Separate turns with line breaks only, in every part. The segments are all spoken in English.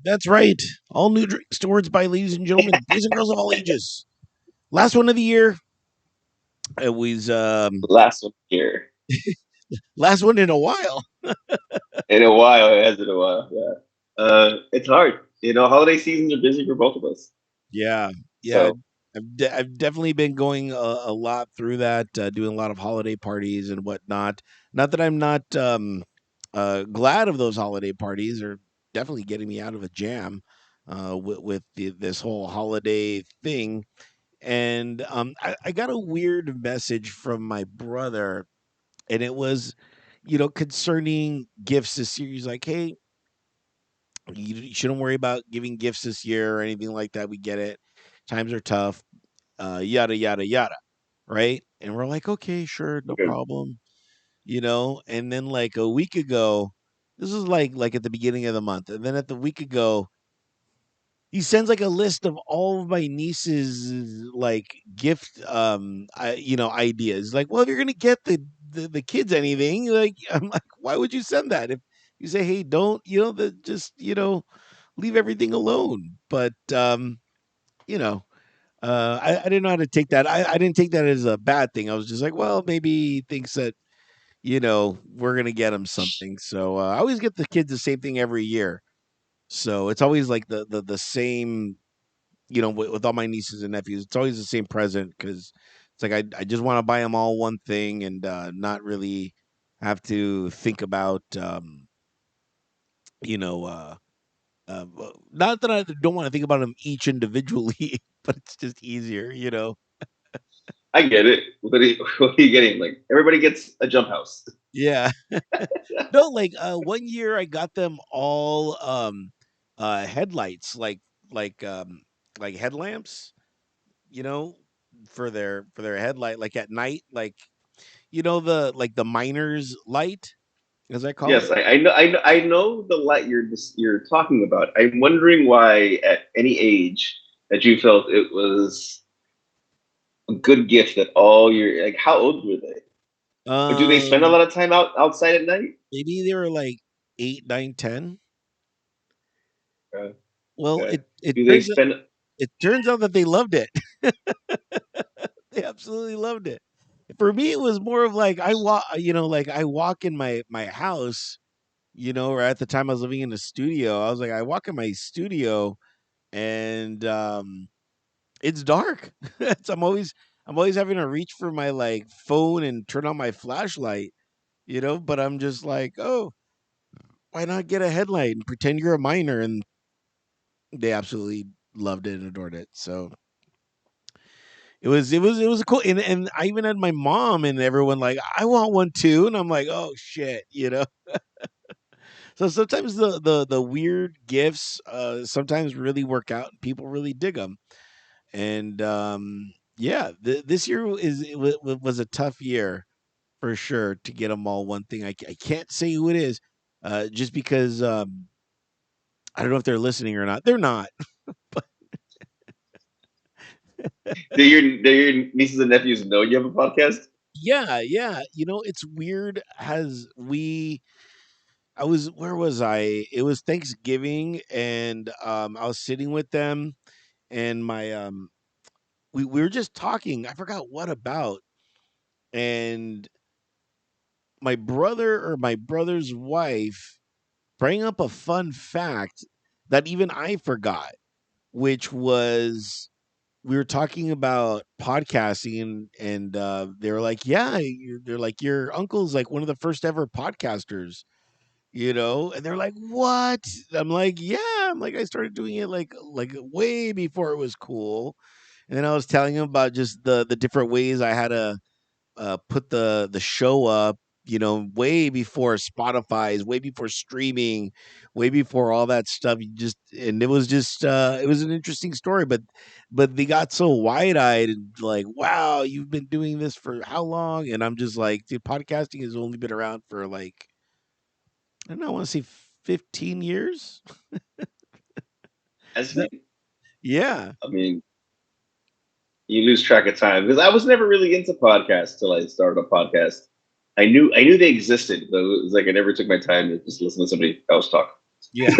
That's right. All new drinks towards by ladies and gentlemen, boys and girls of all ages. Last one of the year. It was
Last one here
last one in a while.
in a while. It has been a while. Yeah. It's hard. Holiday seasons are busy for both of us.
Yeah, yeah.
So
I've definitely been going a lot through that, doing a lot of holiday parties and whatnot. Not that I'm not glad of those holiday parties, or definitely getting me out of a jam with this whole holiday thing. And I got a weird message from my brother, and it was, concerning gifts this year. He's like, "Hey, you shouldn't worry about giving gifts this year or anything like that. We get it. Times are tough. Yada yada yada." Right? And we're like, "Okay, sure, no
okay.
problem." And then like a week ago, this was like at the beginning of the month, and then at the week ago, he sends like a list of all of my niece's like gift ideas. Like, well, if you're gonna get the kids anything, like, I'm like, why would you send that? If you say, hey, don't, just, leave everything alone. But you know I didn't know how to take that. I didn't take that as a bad thing. I was just like, well, maybe he thinks that, we're gonna get him something. So I always get the kids the same thing every year. So it's always like the same, with all my nieces and nephews. It's always the same present, because it's like I just want to buy them all one thing, and not really have to think about, you know, not that I don't want to think about them each individually, but it's just easier.
I get it. What are you getting? Like everybody gets a jump house.
Yeah. No, like one year I got them all headlights, like headlamps, you know, for their headlight, like at night, like, the miner's light, as I call
Yes,
it.
I know the light you're talking about. I'm wondering why, at any age, that you felt it was a good gift that all your like. How old were they? Or do they spend a
Um,
lot of time outside at night?
Maybe they were like 8, 9, 10.
Uh,
Well,
okay.
it
Do they
turns out
spend?
it turns out that they loved it. They absolutely loved it. For me, it was more of like I walk in my house, or at the time I was living in a studio. I was like, I walk in my studio, and it's dark. I'm always having to reach for my like phone and turn on my flashlight, but I'm just like, oh, why not get a headlight and pretend you're a miner? And they absolutely loved it and adored it. So it was a cool, and I even had my mom and everyone like, I want one too, and I'm like, oh shit. So sometimes the weird gifts sometimes really work out, and people really dig them. And yeah, this year was a tough year for sure to get them all one thing. I can't say who it is, just because I don't know if they're listening or not. They're not. But
Do your nieces and nephews know you have a podcast?
yeah, yeah, it's weird. Has we I was Where was I? It was Thanksgiving, and I was sitting with them, and my we were just talking. I forgot what about, and my brother's wife bring up a fun fact that even I forgot, which was, we were talking about podcasting, and they were like, "Yeah, they're like, your uncle's like one of the first ever podcasters." And they're like, "What?" I'm like, "Yeah." I'm like, I started doing it like way before it was cool. And then I was telling him about just the different ways I had to put the show up, way before Spotify's, way before streaming, way before all that stuff. And it was an interesting story, but they got so wide eyed and like, wow, you've been doing this for how long? And I'm just like, dude, podcasting has only been around for like, I don't know, I want to say 15 years.
As
Is that, yeah.
I mean, you lose track of time because I was never really into podcasts till I started a podcast. I knew they existed, but it was like I never took my time to just listen to somebody else talk.
Yeah,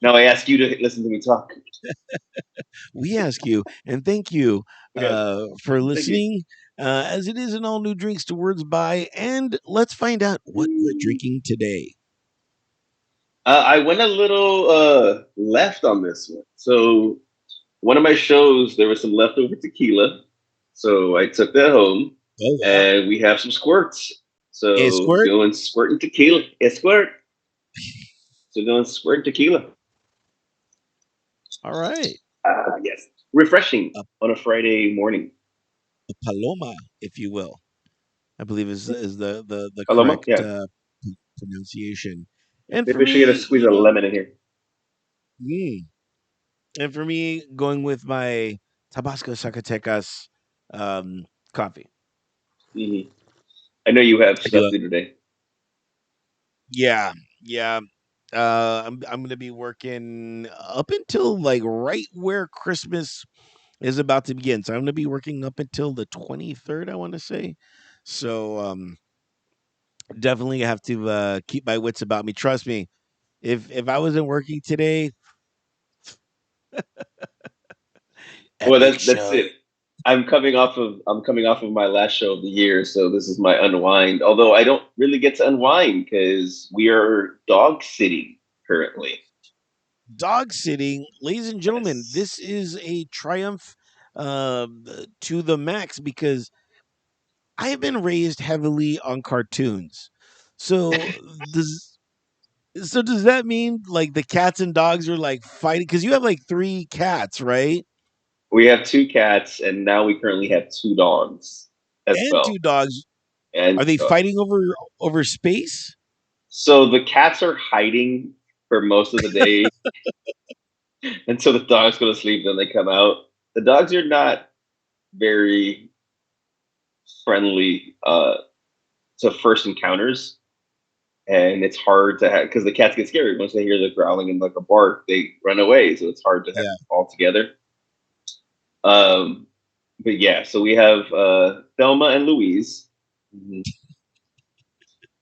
Now I ask you to listen to me talk.
we ask you, and thank you
Yeah,
for
thank you.
listening. As it is an all new drinks to words by, and let's find out what we're drinking today.
I went a little left on this one. So one of my shows, there was some leftover tequila, so I took that home,
Oh wow,
and we have some squirts.
a
So
squirt.
doing squirting tequila, a squirt. So doing squirt tequila.
All right,
Yes, refreshing
a,
on a Friday morning.
a paloma, if you will. I believe is the
Paloma,
correct
yeah.
pronunciation. And for
Maybe we should get a
me,
squeeze of lemon in here.
mm, and for me, going with my Tabasco Zacatecas coffee.
Hmm. I know you have
I do
stuff to do today.
Yeah, yeah. I'm gonna be working up until like right where Christmas is about to begin. So I'm gonna be working up until the 23rd, I want to say. So definitely have to keep my wits about me. Trust me, if I wasn't working today,
Well,
epic
that's
show.
it. I'm coming off of my last show of the year, so this is my unwind. Although I don't really get to unwind because we are dog sitting currently.
Dog sitting, ladies and gentlemen,
Yes,
this is a triumph to the max because I have been raised heavily on cartoons. So does does that mean like the cats and dogs are like fighting? Because you have like three cats, right?
we have two cats, and now we currently have two dogs as
And
well.
two dogs.
And
Are they fighting over space?
so the cats are hiding for most of the day until the dogs go to sleep. Then they come out. The dogs are not very friendly to first encounters, and it's hard to have because the cats get scared once they hear the growling and like a bark, they run away. So it's hard to have
Yeah,
them all together. Um, but yeah, so we have Thelma and Louise,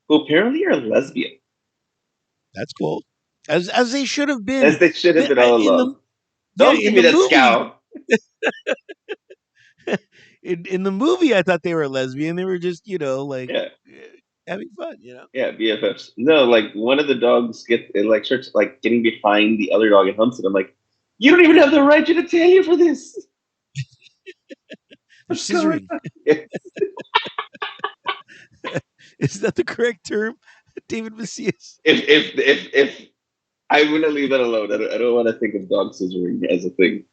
who apparently are lesbian,
that's cool. As they should have been.
as they should have been all
In
along.
the yeah
Don't give me that scowl.
in the movie, I thought they were lesbian. They were just like
Yeah,
having fun.
yeah, BFFs. No, like one of the dogs get it like starts like getting behind the other dog and humps it. I'm like, you don't even have the right genitalia for this.
They're
What's going
scissoring.
on? If
Is that the correct term, David Macias?
if I'm gonna leave that alone. I don't want to think of dog scissoring as a thing.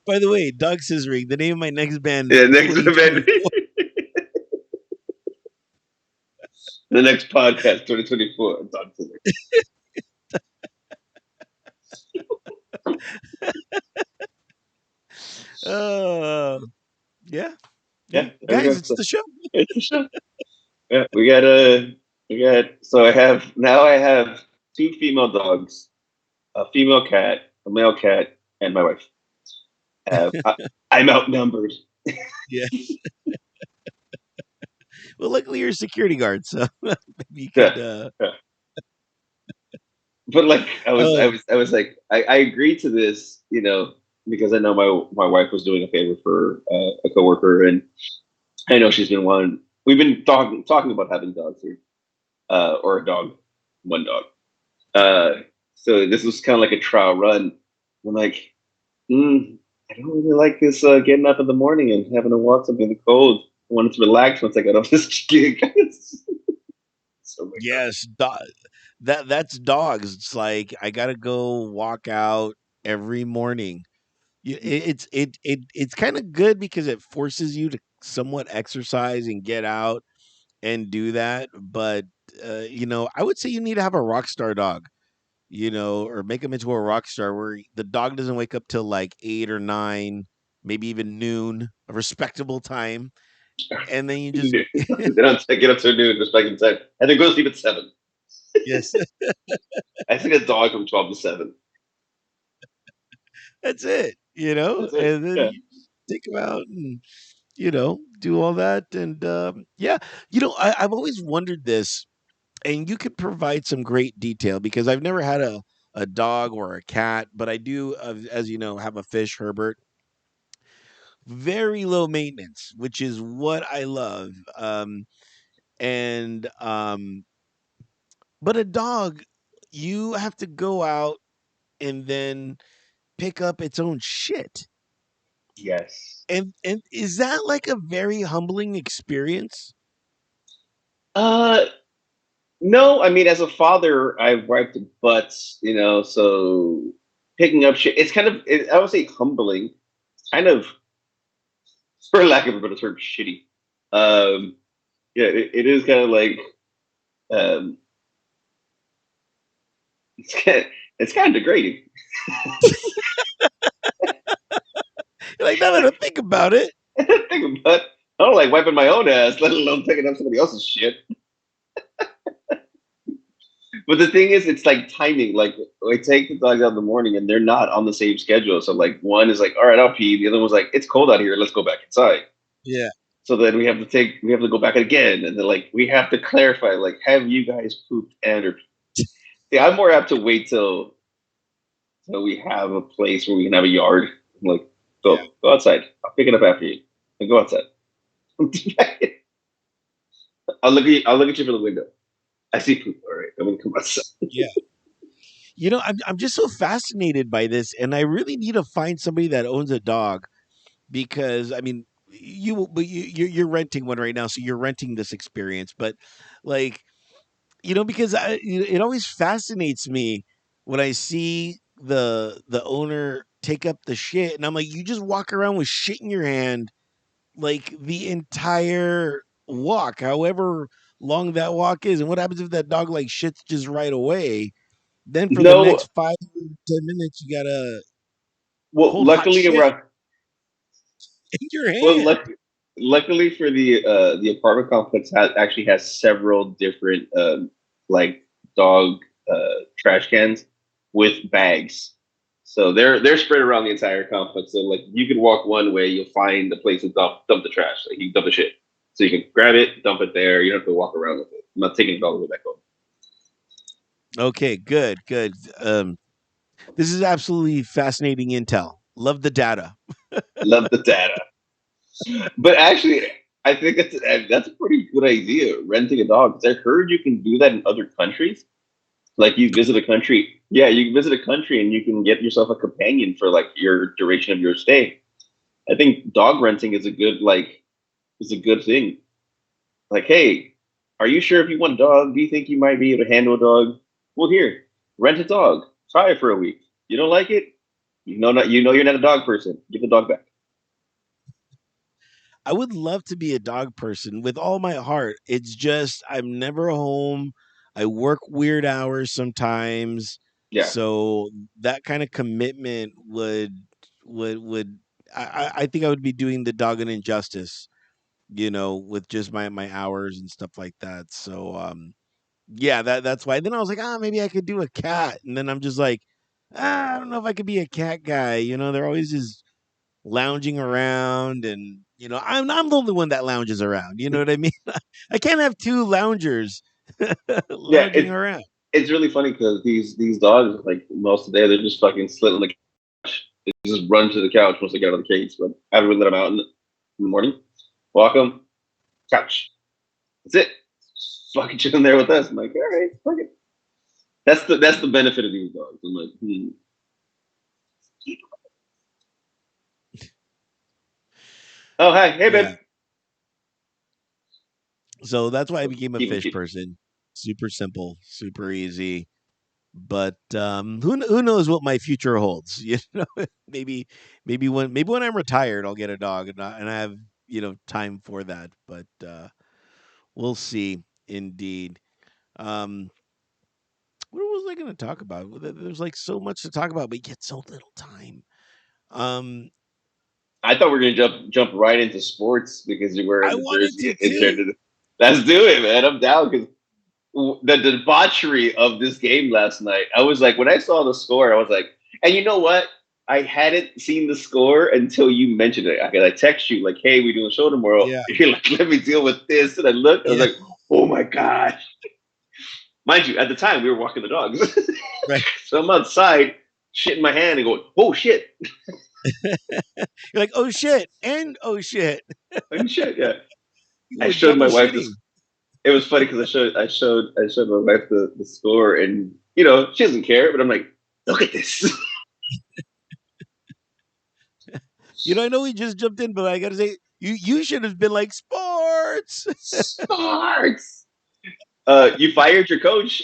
By the way, dog scissoring, the name of my next band,
Yeah, next event,
2024.
the next podcast, 2024, dog scissoring.
Uh, yeah, yeah,
Yeah, there we
guys,
go.
it's
So
the show.
it's a show. Yeah, we got. So I have two female dogs, a female cat, a male cat, and my wife. I'm outnumbered.
Yeah. Well, luckily you're a security guard, so maybe you
Yeah,
could.
yeah. But like
Oh,
I was like I agreed to this, because I know my wife was doing a favor for a coworker, and I know she's been one. We've been talking about having dogs here, or a dog, one dog. Uh, so this was kind of like a trial run. I'm like, I don't really like this getting up in the morning and having to walk something in the cold. I wanted to relax once I got off this gig. So my god.
yes, that's dogs. It's like I gotta go walk out every morning. It's kind of good because it forces you to somewhat exercise and get out and do that. But I would say you need to have a rock star dog. Or make him into a rock star where the dog doesn't wake up till like 8 or 9, maybe even noon, a respectable time, and then you just
They don't get up to noon, just back in time, and then go to sleep at 7.
yes,
I think a dog from 12 to 7.
that's it.
That's it.
And then
Yeah.
you take him out and do all that, and yeah, I've always wondered this. and you could provide some great detail because I've never had a dog or a cat, but I do, as you know, have a fish, Herbert. Very low maintenance, which is what I love. And But a dog, you have to go out and then pick up its own shit.
Yes.
And is that like a very humbling experience?
Uh, no, I mean, as a father, I've wiped butts, so picking up shit, it's kind of, I would say humbling, kind of, for lack of a better term, shitty. Um, yeah, it is kind of like, um, it's kind of, it's kind of degrading.
Like now that I think about it,
Think about, I don't like wiping my own ass, let alone picking up somebody else's shit. But the thing is, it's like timing. Like I take the dogs out in the morning, and they're not on the same schedule. So like one is like, "All right, I'll pee." The other one's like, "It's cold out here. Let's go back inside."
yeah,
So then we have to go back again, and then like we have to clarify, like, have you guys pooped and or? Yeah, I'm more apt to wait till we have a place where we can have a yard. I'm like,
yeah.
go outside. I'll pick it up after you. And go outside. I'll look at you from the window. I see poop. All right, I'm gonna come outside.
Yeah. I'm just so fascinated by this, and I really need to find somebody that owns a dog because I mean, you're renting one right now, so you're renting this experience. But like, because it always fascinates me when I see the owner take up the shit, and I'm like, you just walk around with shit in your hand like the entire walk, however long that walk is, and what happens if that dog like shits just right away? Then for the
No,
next 5 or 10 minutes, you gotta
well,
hold hot shit in your
well,
hand.
luckily for the apartment complex actually has several different like dog trash cans with bags. So they're spread around the entire complex. So like you can walk one way, you'll find a place to dump the trash. Like you can dump the shit. So you can grab it, dump it there. You don't have to walk around with it. I'm not taking it all the way back home.
Okay, good, good. This is absolutely fascinating intel. Love the data.
Love the data. But actually, I think that's a pretty good idea. Renting a dog. 'Cause I heard you can do that in other countries. Like you visit a country, yeah, you can visit a country and you can get yourself a companion for like your duration of your stay. I think dog renting is a good thing. Like, hey, are you sure if you want a dog? Do you think you might be able to handle a dog? Well, here, rent a dog. Try it for a week. You don't like it? You know you're not a dog person. Give the dog back.
I would love to be a dog person with all my heart. It's just I'm never home. I work weird hours sometimes.
Yeah.
So that kind of commitment would I think I would be doing the dog an injustice, with just my hours and stuff like that. So yeah, that's why. Then I was like, maybe I could do a cat. And then I'm just like, I don't know if I could be a cat guy. They're always just lounging around, and I'm the only one that lounges around. You know what I mean? I can't have two loungers
Yeah,
lounging around.
it's really funny because these dogs, like most of the day, they're just fucking sitting on the couch. They just run to the couch once they get out of the cage. But after we let them out in the morning, walk them, couch. That's it. Fucking chilling there with us. I'm like, all right, fuck it. That's the benefit of these dogs. I'm like, oh hi, hey babe,
Yeah. So that's why I became a
keep them
fish
keep.
person. Super simple, super easy. But who knows what my future holds? Maybe maybe when I'm retired, I'll get a dog, and I have time for that. But we'll see. Indeed. Um, what was I going to talk about? There's like so much to talk about, but yet so little time. Um,
I thought we were gonna jump right into sports because you're
I
wearing the
wanted
jersey
to
and shared
too.
it. Let's do it, man. I'm down because the debauchery of this game last night. I was like, when I saw the score, I was like, and you know what? I hadn't seen the score until you mentioned it. I text you like, "Hey, we doing a show tomorrow."
Yeah,
You're like, "Let me deal with this," and I looked. I was
yeah.
like, "Oh my gosh!" Mind you, at the time we were walking the dogs,
Right.
so I'm outside, shit in my hand, and going, "Oh shit,
You're like, oh shit, and oh shit.
oh shit, yeah."
You
I
were
showed my
double
wife this.
shitting.
It was funny because I showed my wife the score, and she doesn't care, but I'm like, "Look at this."
I know we just jumped in, but I gotta say, you should have been like sports.
Sports. You fired your coach.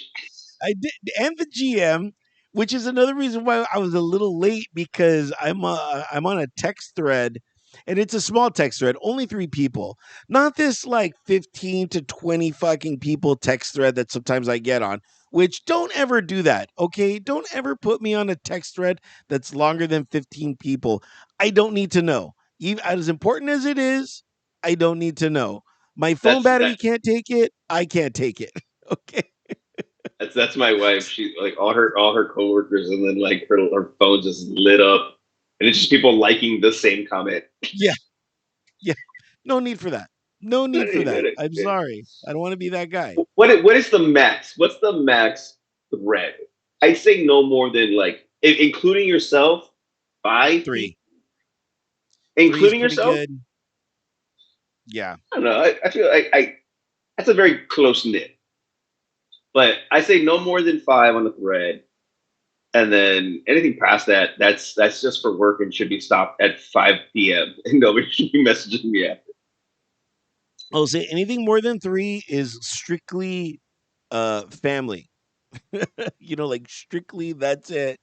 I did, and the GM, which is another reason why I was a little late because I'm on a text thread, and it's a small text thread, only 3 people, not this like 15 to 20 fucking people text thread that sometimes I get on. Which don't ever do that, okay? Don't ever put me on a text thread that's longer than 15 people. I don't need to know. Even as important as it is, I don't need to know. My phone
That's
battery
that.
can't take it. I can't take it. Okay.
That's my wife. She like all her coworkers, and then like her phone just lit up, and it's just people liking the same comment.
Yeah. Yeah. No need for that. No need for that. I'm sorry. I don't want to be that guy.
What is the max? What's the max thread? I'd say no more than like, including yourself, 5 people.
3. 3 is
Including
pretty
yourself,
good. Yeah.
I don't know. I feel like I that's a very close knit. But I say no more than five on the thread, and then anything past that, that's just for work and should be stopped at 5 p.m. and nobody should be messaging me after.
I'll say anything more than 3 is strictly family. Like strictly that's it.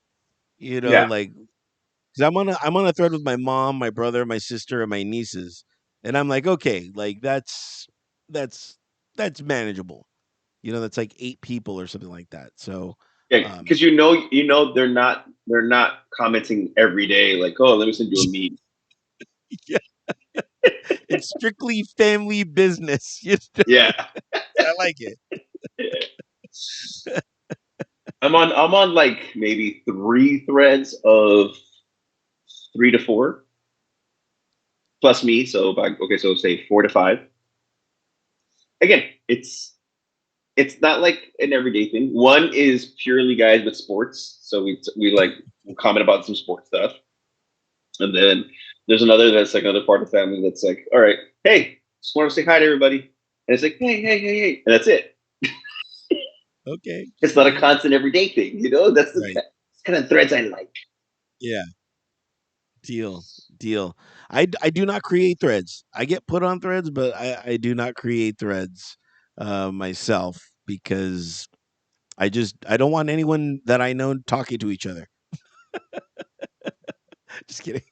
Yeah,
Like cuz I'm on a thread with my mom, my brother, my sister and my nieces. And I'm like, "Okay, like that's that's manageable." That's like 8 people or something like that. So,
yeah,
um
because they're not commenting every day like, oh, let me send you a meme.
it's strictly family business.
Yeah.
I like it.
I'm on like maybe three threads of 3 to 4 plus me. So okay, so say 4 to 5. Again, it's not like an everyday thing. One is purely guys with sports, so we like we'll comment about some sports stuff, and then there's another that's like another part of the family that's like, all right, hey, just want to say hi to everybody, and it's like, hey, hey, hey, hey, and that's it.
Okay.
It's not a
Okay.
constant everyday thing, you know. That's the
Right.
kind of threads I like.
Yeah. Deal. Deal. I do not create threads. I get put on threads, but I do not create threads myself because I don't want anyone that I know talking to each other. Just kidding.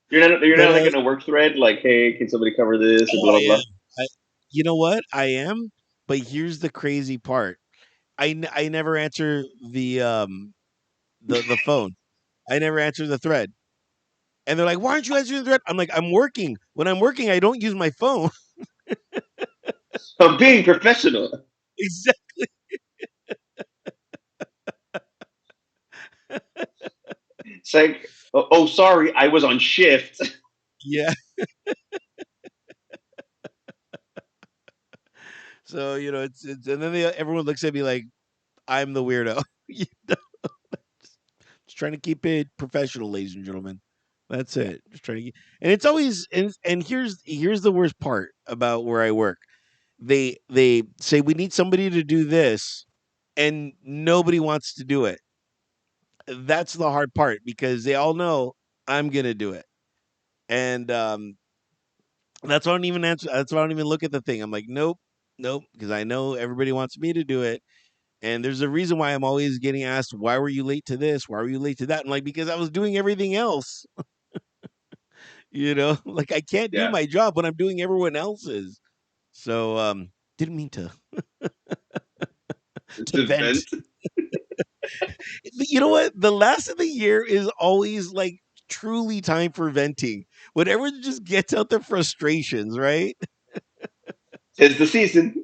You're not
But
like in a work thread like, hey, can somebody cover this or
oh,
blah
I
blah blah.
am. You know what? I am. But here's the crazy part. I never answer the phone. I never answer the thread. And they're like, "Why aren't you answering the thread?" I'm like, "I'm working. When I'm working, I don't use my phone."
I'm being professional.
Exactly.
It's like, oh, sorry, I was on shift.
Yeah. So it's and then everyone looks at me like I'm the weirdo. You know? Just trying to keep it professional, ladies and gentlemen. That's it. Just trying to keep, and it's always and here's the worst part about where I work. They say we need somebody to do this, and nobody wants to do it. That's the hard part because they all know I'm gonna do it, and that's why I don't even answer. That's why I don't even look at the thing. I'm like, nope, nope, because I know everybody wants me to do it. And there's a reason why I'm always getting asked, why were you late to this? Why were you late to that? I'm like, because I was doing everything else. Like I can't do
Yeah,
my job when I'm doing everyone else's. So didn't mean to
to
vent.
vent.
You know what? The last of the year is always like truly time for venting. When everyone just gets out their frustrations, right?
Tis the season.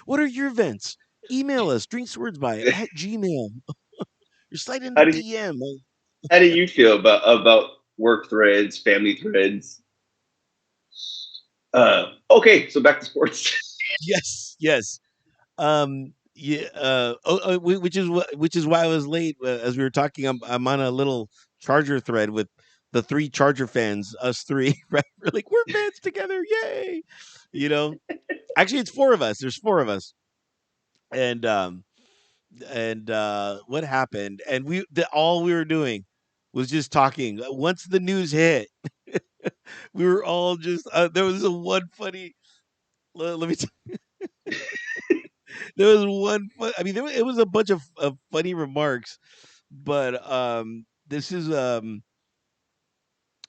What are your vents? Email us, drinkswordsby at gmail. Or slide in the
How do you
DM.
how do you feel about work threads, family threads? Okay, so back to sports.
Yes, yes. Yeah. Which is why I was late. As we were talking, I'm on a little Charger thread with the three Charger fans. Us three, right? We're like we're fans together. Yay! You know. Actually, it's four of us. There's four of us, and what happened? And all we were doing was just talking. Once the news hit, we were all just. There was a one funny. Let me there was one. I mean, it was a bunch of funny remarks, but this is one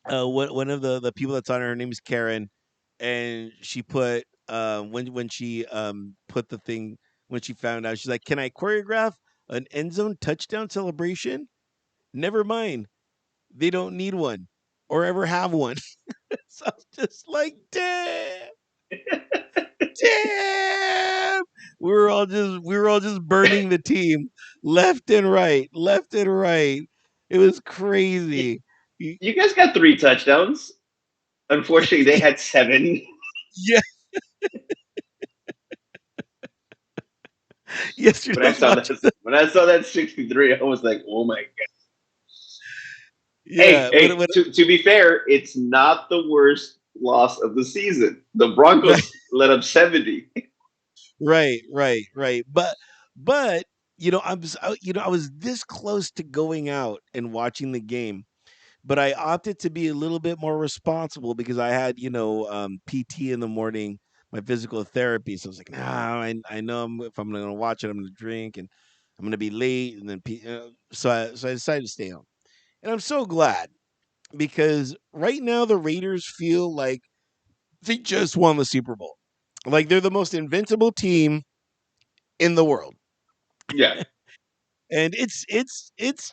of the people that's on her name is Karen, and she put when she put the thing when she found out she's like, "Can I choreograph an end zone touchdown celebration? Never mind, they don't need one or ever have one." So I was just like, "Damn." Damn. We were all just burning the team left and right. It was
you,
crazy. Y-
you guys got three touchdowns. Unfortunately, they had seven.
Yeah, yesterday
When
I
I
was
saw
watching
that,
the
when I saw that 63, I was like, "Oh my god!" Hey,
yeah,
hey. To be fair, it's not the worst loss of the season. The
right,
Broncos let up 70.
right. But I was this close to going out and watching the game, but I opted to be a little bit more responsible because I had, PT in the morning, my physical therapy. So I was like, nah, I know if I'm going to watch it, I'm going to drink and I'm going to be late. And then, so I decided to stay home. And I'm so glad because right now the Raiders feel like they just won the Super Bowl. Like they're the most invincible team in the world.
Yeah,
And it's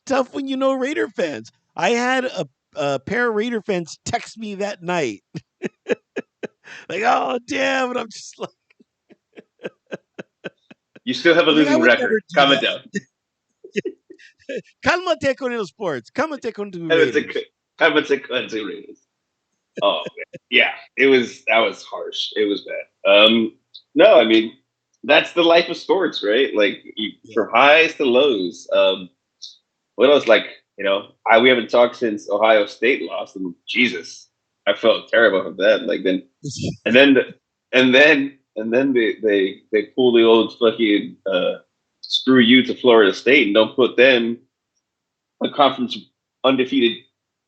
tough when you know Raider fans. I had a pair of Raider fans text me that night like, "Oh, damn!" And I'm just
you still have a
like, "I
losing
would
record.
never do
Comment
that."
down.
Cálmate con los sports. Cálmate con the
Comment
Raiders.
Raiders. Oh man. Yeah, that was harsh. It was bad. No, I mean that's the life of sports, right? Like
Yeah.
from highs to lows. What else? Like we haven't talked since Ohio State lost, and Jesus, I felt terrible for that. Like then, and then, and then they pull the old fucking screw you to Florida State and don't put them a conference undefeated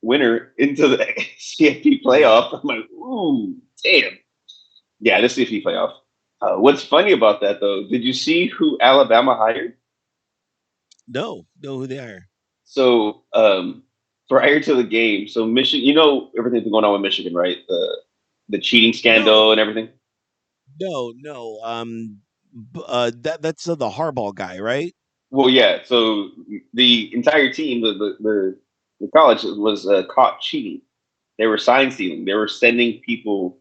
winner into the CFP
Yeah.
playoff. I'm like, ooh, damn. Yeah, the CFP playoff. What's funny about that though? Did you see who Alabama hired?
No, know who they are.
So prior to the game, so Michigan, everything's been going on with Michigan, right? The cheating
No,
scandal and everything.
no. That's the Harbaugh guy, right?
Well, yeah. So the entire team, the college was caught cheating. They were sign stealing. They were sending people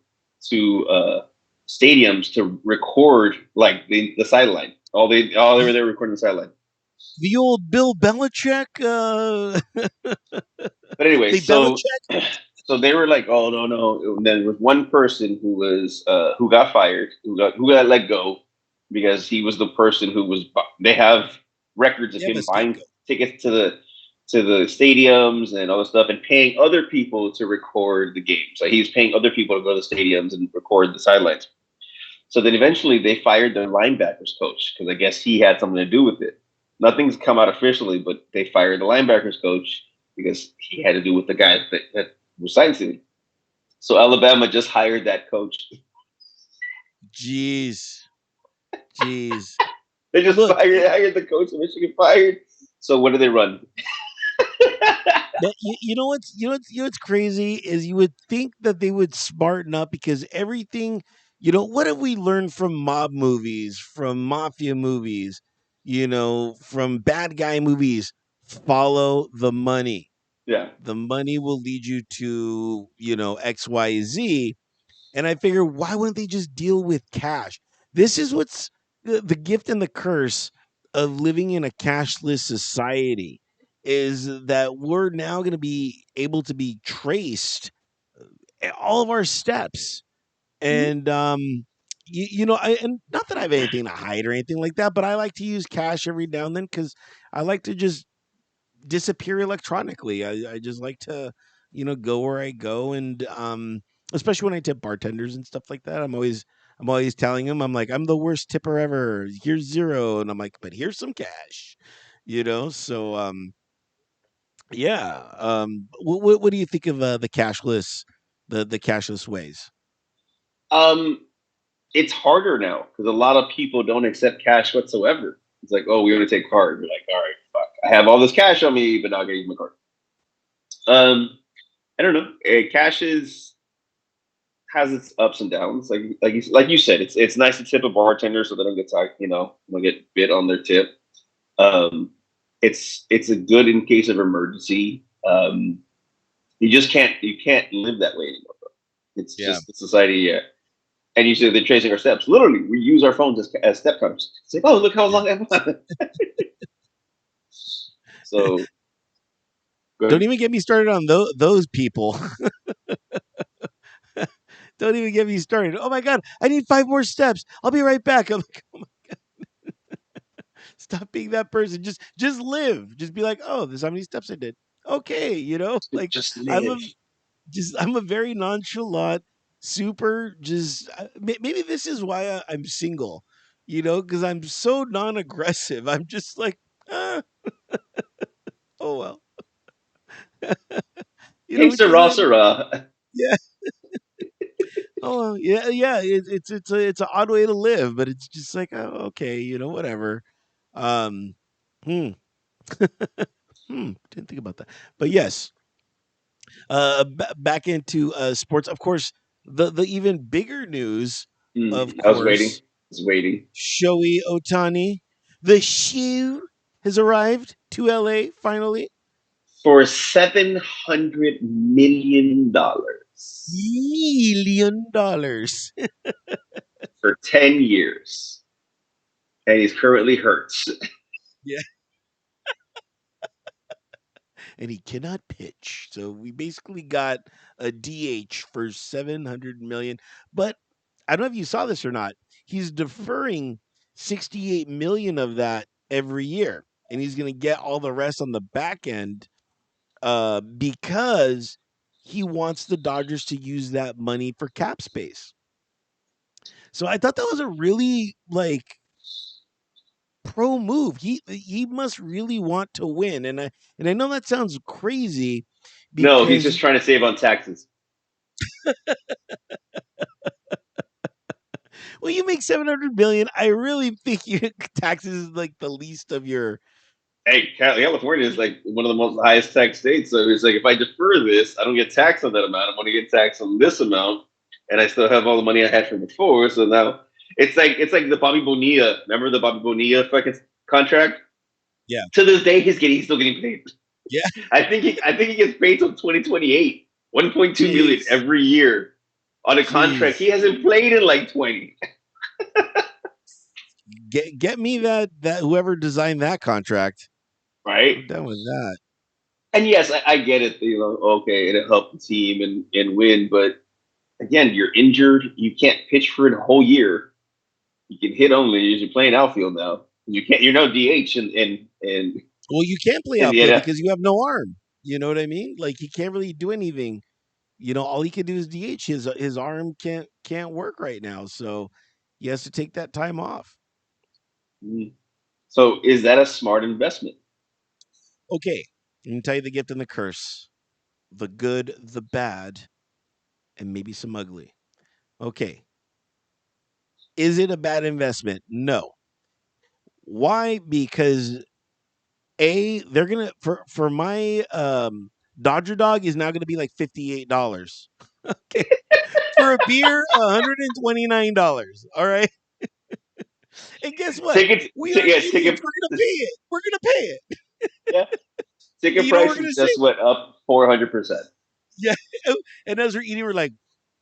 to stadiums to record like the sideline. All they were
The
there recording the sideline.
the old Bill Belichick.
But anyway,
They
so
Belichick.
so they were like, oh no no. And then there was one person who got fired, who got let go because he was the person who was. They have records of
They have a
him buying
scapegoat.
tickets to the stadiums and all this stuff, and paying other people to record the games. Like he's paying other people to go to the stadiums and record the sidelines. So then eventually they fired their linebackers coach because I guess he had something to do with it. Nothing's come out officially, but they fired the linebackers coach because he had to do with the guy that was signing. So Alabama just hired that coach.
Jeez, jeez.
They just
Look,
hired the coach. Michigan fired. So what do they run?
you know what's crazy is you would think that they would smarten up because everything, what have we learned from mob movies, from mafia movies, from bad guy movies? Follow the money.
Yeah,
The money will lead you to, XYZ. And I figure, why wouldn't they just deal with cash? This is what's the gift and the curse of living in a cashless society is that we're now going to be able to be traced all of our steps.
Mhm.
And and not that I have anything to hide or anything like that, but I like to use cash every now and then because I like to just disappear electronically. I just like to, go where I go, and especially when I tip bartenders and stuff like that. I'm always telling them, I'm like, I'm the worst tipper ever. Here's zero, and I'm like, but here's some cash, So yeah. What do you think of the cashless ways?
Um, it's harder now because a lot of people don't accept cash whatsoever. It's like, oh, we want to take card. You're like, all right, fuck. I have all this cash on me, but not gonna use my card. I don't know. Cash is has its ups and downs. Like you said, it's nice to tip a bartender so they don't get don't get bit on their tip. Um, it's a good in case of emergency. You can't live that way anymore. Bro. It's
Yeah.
just the society. Yeah. And you say they're tracing our steps. Literally, we use our phones as step counters. It's like, oh, look how
Yeah.
long I've done. So
Don't
good.
even get me started on those people. Don't even get me started. Oh my god, I need 5 more steps. I'll be right back. I'm like, stop being that person. Just live. Just be like, oh, this is how many steps I did. Okay, like
Just
I'm a
live.
I'm a very nonchalant, super just. Maybe this is why I'm single. Because I'm so non-aggressive. I'm just like, uh, oh well,
Hey,
which is
Sarah, Sarah.
yeah. Oh yeah, yeah. It's an odd way to live, but it's just like, oh, okay, whatever. Um, hmm, didn't think about that, but yes. Back into sports, of course. The even bigger news, of
I was waiting. I
course,
was waiting
Shohei Otani, the shoe has arrived to LA finally.
for $700 million
$1 million.
for 10 years, and he's currently hurt.
Yeah, and he cannot pitch. So we basically got a DH for 700 million. But I don't know if you saw this or not. He's deferring 68 million of that every year, and he's going to get all the rest on the back end because he wants the Dodgers to use that money for cap space. So I thought that was a really pro move. He must really want to win, and I know that sounds crazy
No, he's
because
just trying to save on taxes.
well, you make 700 million. I really think your taxes is like the least of your.
Hey, California is like one of the most highest tax states. So it's like if I defer this, I don't get taxed on that amount. I'm going to get taxed on this amount, and I still have all the money I had from before. So now it's like the Bobby Bonilla. Remember the Bobby Bonilla fucking contract?
Yeah,
To this day, he's still getting paid.
yeah.
I think he gets paid till 2028. 1.2 million
Jeez,
every year on a contract he
jeez.
hasn't played in like 20.
Get me that whoever designed that contract.
Right?
I'm done with that.
And yes, I get it. Okay, it'll help the team and win, but again, you're injured. You can't pitch for a whole year. You can hit only. You're playing outfield now. You can't. You're no DH
Well, you can't play
in the
outfield
NF.
because you have no arm. You know what I mean? Like he can't really do anything. All he can do is DH. His arm can't work right now, so he has to take that time off.
So is that a smart investment?
Okay, I can tell you the gift and the curse, the good, the bad, and maybe some ugly. Okay, is it a bad investment? No. Why? Because they're gonna for my Dodger dog is now gonna be like $58. Okay, for a beer, $129. All right, and guess what?
Ticket,
We are
yeah,
idiots. We're gonna pay it. We're gonna pay it.
yeah,
And
ticket
you know what we're
prices
gonna say?
just went up 400%.
Yeah. And as we're eating, we're like,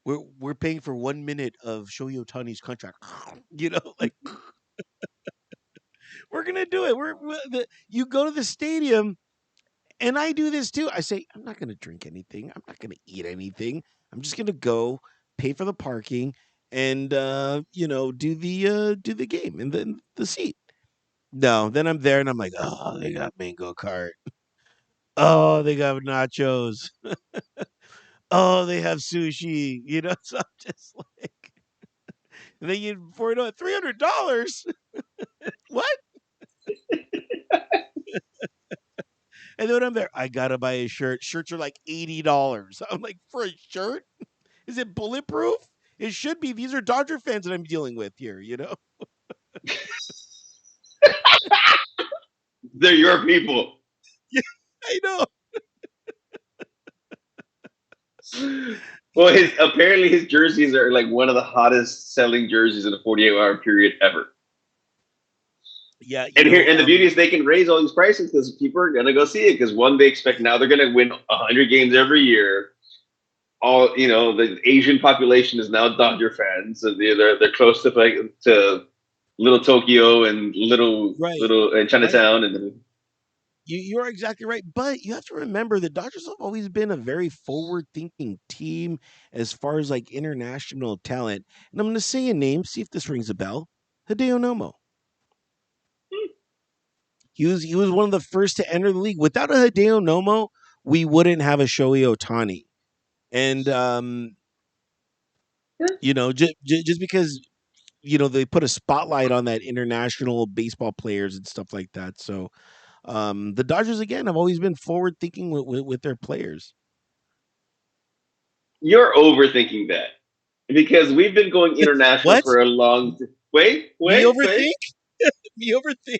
we're paying for 1 minute of Shohei Otani's contract. Like we're gonna do it. You go to the stadium, and I do this too. I say, I'm not gonna drink anything. I'm not gonna eat anything. I'm just gonna go pay for the parking, and do the game and then the seat. No, then I'm there and I'm like, oh, they got mango cart. Oh, they got nachos. Oh, they have sushi. So I'm just like, and then you for $300. What? And then when I'm there, I gotta buy a shirt. Shirts are like $80. I'm like, for a shirt? Is it bulletproof? It should be. These are Dodger fans that I'm dealing with here.
They're your people.
Yeah, I know.
Well, his apparently his jerseys are like one of the hottest selling jerseys in a 48-hour period ever.
Yeah,
And the beauty is they can raise all these prices because people are gonna go see it because one they expect now they're gonna win 100 games every year. All the Asian population is now Dodger fans, and they're close to like to little Tokyo and
right,
little and
right.
Chinatown and
You're exactly right. But you have to remember the Dodgers have always been a very forward thinking team as far as like international talent. And I'm gonna say a name, see if this rings a bell. Hideo Nomo. He was one of the first to enter the league. Without a Hideo Nomo, we wouldn't have a Shohei Otani. And just because they put a spotlight on that international baseball players and stuff like that. So the Dodgers again have always been forward thinking with their players.
you're overthinking that because we've been going international
What?
for a long. Wait,
Me
wait, wait.
overthink? Me overthink?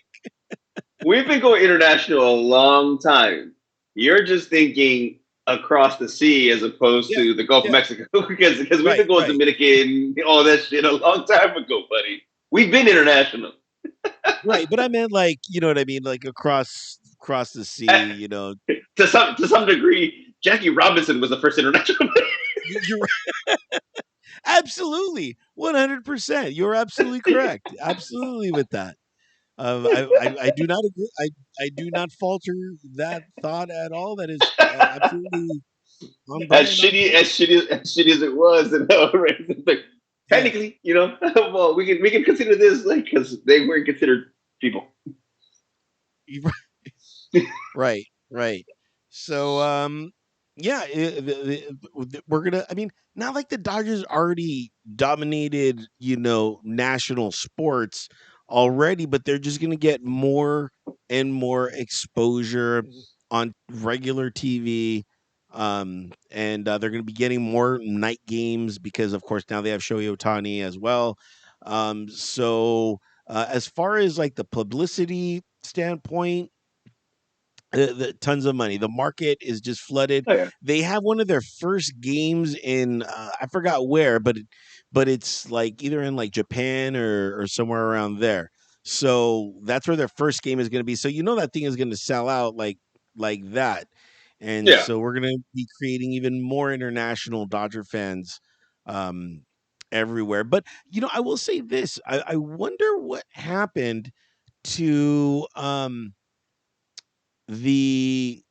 We've been going international a long time. You're just thinking across the sea as opposed
Yeah,
to the Gulf of
yeah.
Mexico because we've
Right,
been going
right,
Dominican, all that shit a long time ago, buddy. We've been international.
right. But I meant like what I mean, like across the sea.
To some degree, Jackie Robinson was the first international.
You're absolutely 100%. You're absolutely correct. Absolutely with that. I do not agree. I do not falter that thought at all. That is absolutely on
as
brand, on
shitty
point.
as shitty as shitty as it was, like,
Yeah.
technically, well, we can consider this like because they weren't considered people.
Right, right. So, yeah, we're gonna. I mean, not like the Dodgers already dominated, national sports already, but they're just gonna get more and more exposure on regular TV. And they're going to be getting more night games because, of course, now they have Shohei Otani as well. So, as far as like the publicity standpoint, tons of money. The market is just flooded.
Oh yeah,
They have one of their first games in I forgot where, but it's like either in like Japan or somewhere around there. So that's where their first game is going to be. So that thing is going to sell out like that. And
yeah.
so we're going to be creating even more international Dodger fans um everywhere. But I will say this. I wonder what happened to the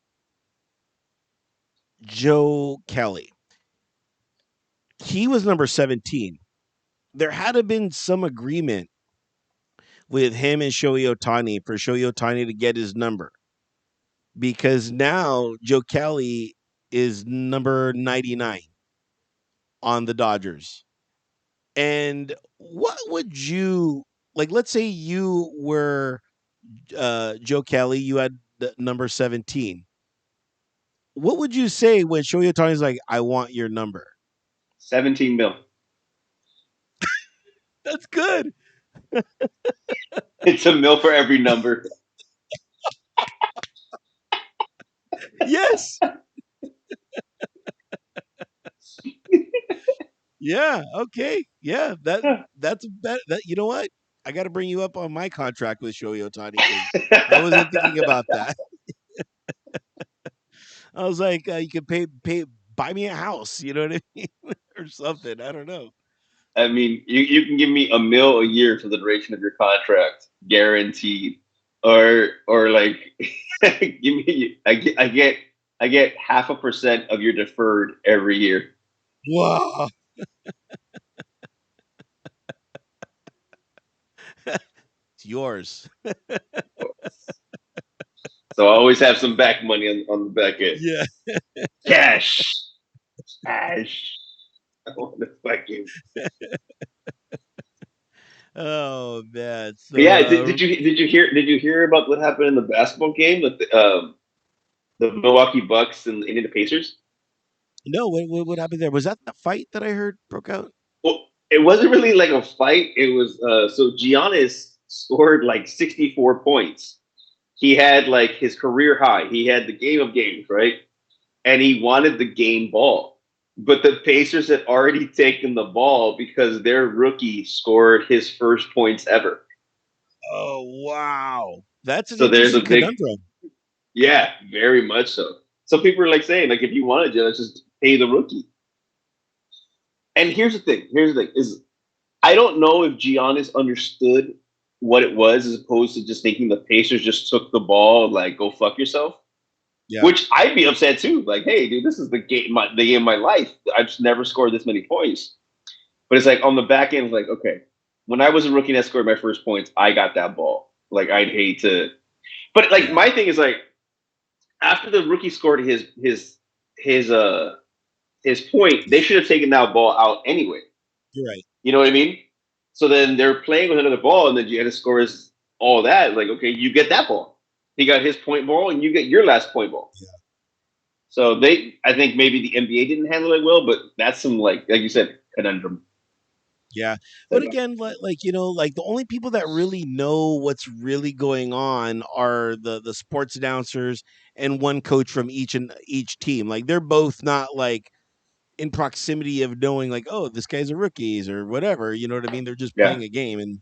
Joe Kelly. He was number 17. There had to have been some agreement with him and Shohei Otani for Shohei Otani to get his number because now Joe Kelly is number 99 on the Dodgers. And what would you like? Let's say you were Joe Kelly, you had the number 17. What would you say when Shohei Otani is like, I want your number?
17 mil.
That's good.
It's a mil for every number.
Yes. Yeah. Okay. Yeah. That's better. That you know what? I got to bring you up on my contract with Shohei Otani because I wasn't thinking about that. I was like, you could buy me a house. You know what I mean, or something. I don't know.
I mean, you can give me a mil a year for the duration of your contract, guaranteed, or like give me I get 0.5% of your deferred every year.
Wow. It's yours.
So I always have some back money on the back end.
Yeah.
Cash, cash. I want this back game.
Oh man.
But
So
yeah, did you hear about what happened in the basketball game with the Milwaukee Bucks and Indiana Pacers?
no, what happened there? Was that the fight that I heard broke out?
Well, it wasn't really like a fight. It was so Giannis scored like 64 points. He had like his career high. He had the game of games, right? And he wanted the game ball. But the Pacers had already taken the ball because their rookie scored his first points ever.
Oh wow. That's an
So there's a
interesting
big,
conundrum.
yeah, very much so. So people are like saying, like, if you wanted to, let's just pay the rookie. And here's the thing. Here's the thing is I don't know if Giannis understood what it was as opposed to just thinking the Pacers just took the ball, like, go fuck yourself.
Yeah.
Which I'd be upset too. Like, hey, dude, this is the game of my life. I've just never scored this many points. But it's like on the back end, like, okay, when I was a rookie and I scored my first points, I got that ball. Like, I'd hate to. But like,
Yeah.
my thing is like, after the rookie scored his his point, they should have taken that ball out anyway.
You're right.
You know what I mean? So then they're playing with another ball, and then Giannis scores all that. Like, okay, you get that ball. He got his point ball, and you get your last point ball.
Yeah.
So I think maybe the NBA didn't handle it well, but that's some like you said, conundrum.
Yeah. But again, like the only people that really know what's really going on are the sports announcers and one coach from each team. Like they're both not like in proximity of knowing like, oh, this guy's a rookies or whatever. You know what I mean? They're just
Yeah,
playing a game and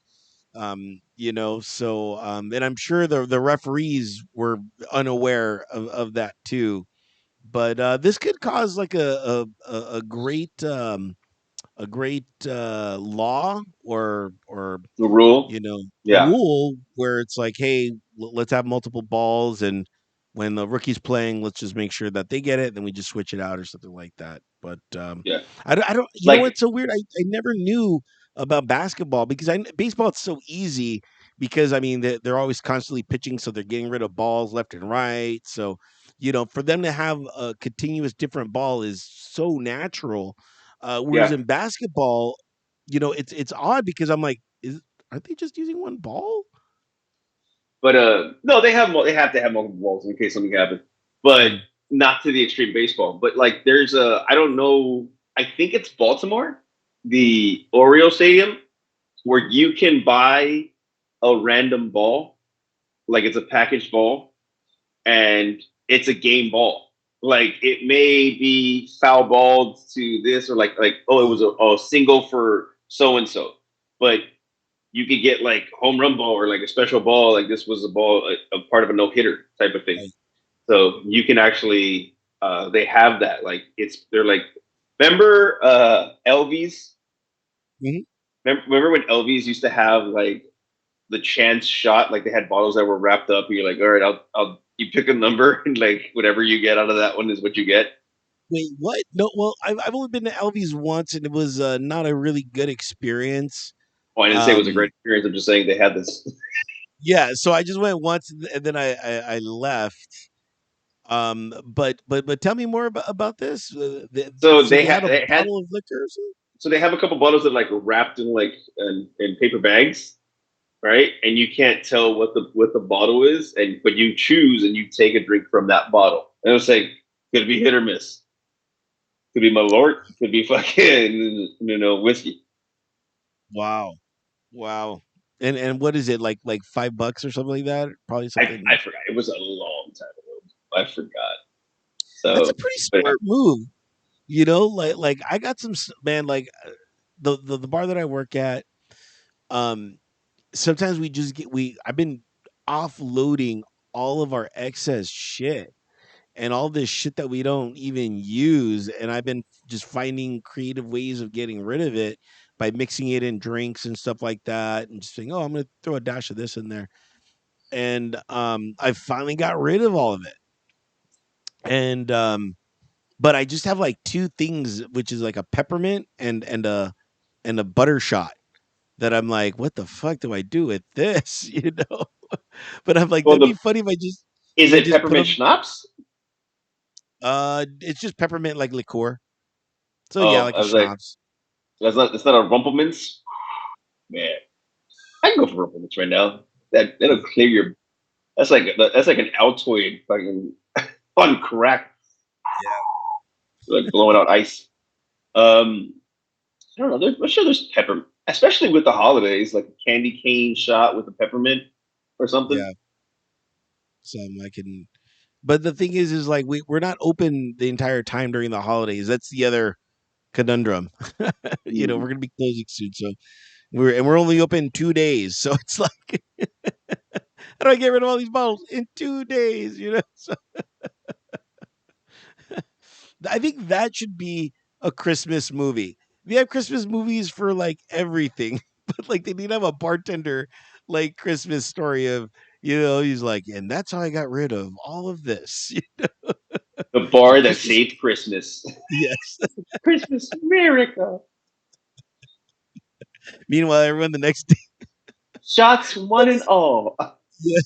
so and I'm sure the referees were unaware of that too. But this could cause like a great law or
the rule.
you know,
Yeah,
rule where it's like, hey, let's have multiple balls, and when the rookie's playing, let's just make sure that they get it, then we just switch it out or something like that. But
yeah.
I don't. You know
Like,
what's so weird? I never knew about basketball because baseball it's so easy because I mean they're always constantly pitching, so they're getting rid of balls left and right. So for them to have a continuous different ball is so natural. Whereas
yeah,
in basketball, it's odd because I'm like, aren't they just using one ball?
but no, they have to have multiple balls in case something happens, but
Mm,
not to the extreme baseball. But like, there's a I don't know. I think it's Baltimore, the Oriole Stadium, where you can buy a random ball, like it's a packaged ball, and it's a game ball. Like it may be foul balled to this, or like oh, it
yeah,
was a single for so and so, but you could get like home run ball or like a special ball. Like this was a ball, a part of a no hitter type of thing.
right.
So you can actually, they have that. Like they're like, remember LVs?
Mhm.
Remember when LVs used to have like the chance shot? Like they had bottles that were wrapped up. And you're like, all right, you pick a number and like whatever you get out of that one is what you get.
Wait, what? No, well, I've only been to Elvies once, and it was not a really good experience.
Oh, I didn't say it was a great
Um,
experience. I'm just saying they had this.
yeah, so I just went once, and then I left. But tell me more about this.
So
So they had a
they had
bottle of liquor or something?
so they have a couple bottles that like wrapped in like in paper bags, right? And you can't tell what the bottle is, and but you choose and you take a drink from that bottle. And it'll say could be hit or miss. Could be Malort, could be fucking whiskey.
Wow, wow. And what is it like $5 or something like that? Probably
I
something.
forgot. It was a long time ago. I forgot.
That's a
So,
pretty
but yeah.
smart move. Like I got man, like the bar that I work at. Um, Sometimes we just I've been offloading all of our excess shit and all this shit that we don't even use, and I've been just finding creative ways of getting rid of it by mixing it in drinks and stuff like that, and just saying, oh, I'm gonna throw a dash of this in there. And I finally got rid of all of it. And but I just have like two things, which is like a peppermint and a butter shot. that I'm like, what the fuck do I do with this? You know? But I'm like,
Well,
that'd be
the
funny
is
if I
it
just put
peppermint
them.
schnapps?
It's just peppermint like liqueur. So yeah,
Oh,
like
I
a
was like,
schnapps.
that's not. It's not a Rumpelminz. Man, I can go for Rumpelminz right now. That'll clear your. That's like an Altoid fucking fun crack, like blowing out ice. I don't know. I'm sure there's peppermint, especially with the holidays, like a candy cane shot with a peppermint or something.
Yeah. Some I can. But the thing is like we're not open the entire time during the holidays. That's the other conundrum.
Mm.
We're gonna be closing soon, so we're only open 2 days. So it's like, how do I get rid of all these bottles in 2 days? So I think that should be a Christmas movie. They have Christmas movies for like everything, but like they need to have a bartender like Christmas story of he's like, and that's how I got rid of all of this.
The bar that
Christmas,
saved Christmas.
yes.
Christmas miracle.
Meanwhile, everyone the next day,
Shots one and all.
yeah.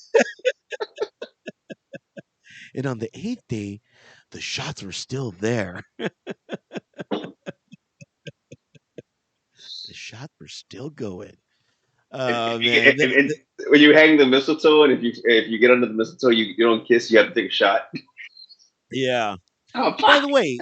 And on the eighth day, the shots were still there. The shots were still going.
If you
Man,
get, when you hang the mistletoe, and if you get under the mistletoe, you don't kiss. You have to take a shot.
yeah.
Oh
By
fuck!
the way,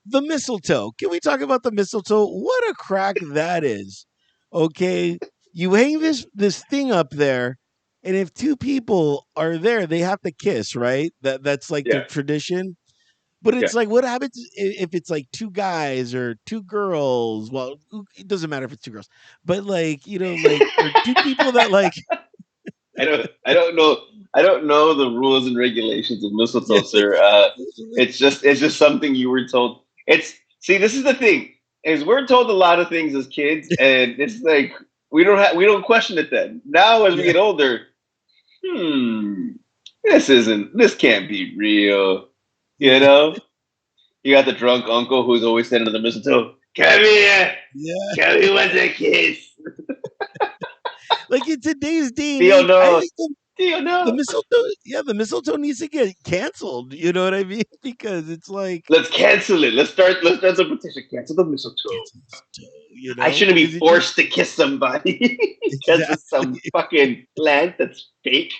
the mistletoe. Can we talk about the mistletoe? What a crack that is. Okay. You hang this thing up there, and if two people are there, they have to kiss, right? That's like the
Yeah,
tradition. But
yeah.
it's like, what happens if it's like two guys or two girls? Well, it doesn't matter if it's two girls, but like, like, or two people that like,
I don't know the rules and regulations of
yeah,
mistletoe,
like,
sir. It's just something you were told. It's see, this is the thing is we're told a lot of things as kids, and it's like we don't question it. Then now as we
yeah,
get older, hmm, this can't be real. You
yeah,
know, you got the drunk uncle who's always standing on the mistletoe. Come here,
yeah.
come here, what's a kiss?
Like in today's day and
Theo
age, I
knows.
think
Theo
the
knows.
mistletoe, yeah, the mistletoe needs to get canceled. You know what I mean? Because it's like
Let's cancel it. Let's start some petition. Cancel the mistletoe.
cancel mistletoe.
I shouldn't
Because
be
it just
forced to kiss somebody because of some
exactly,
fucking plant that's fake.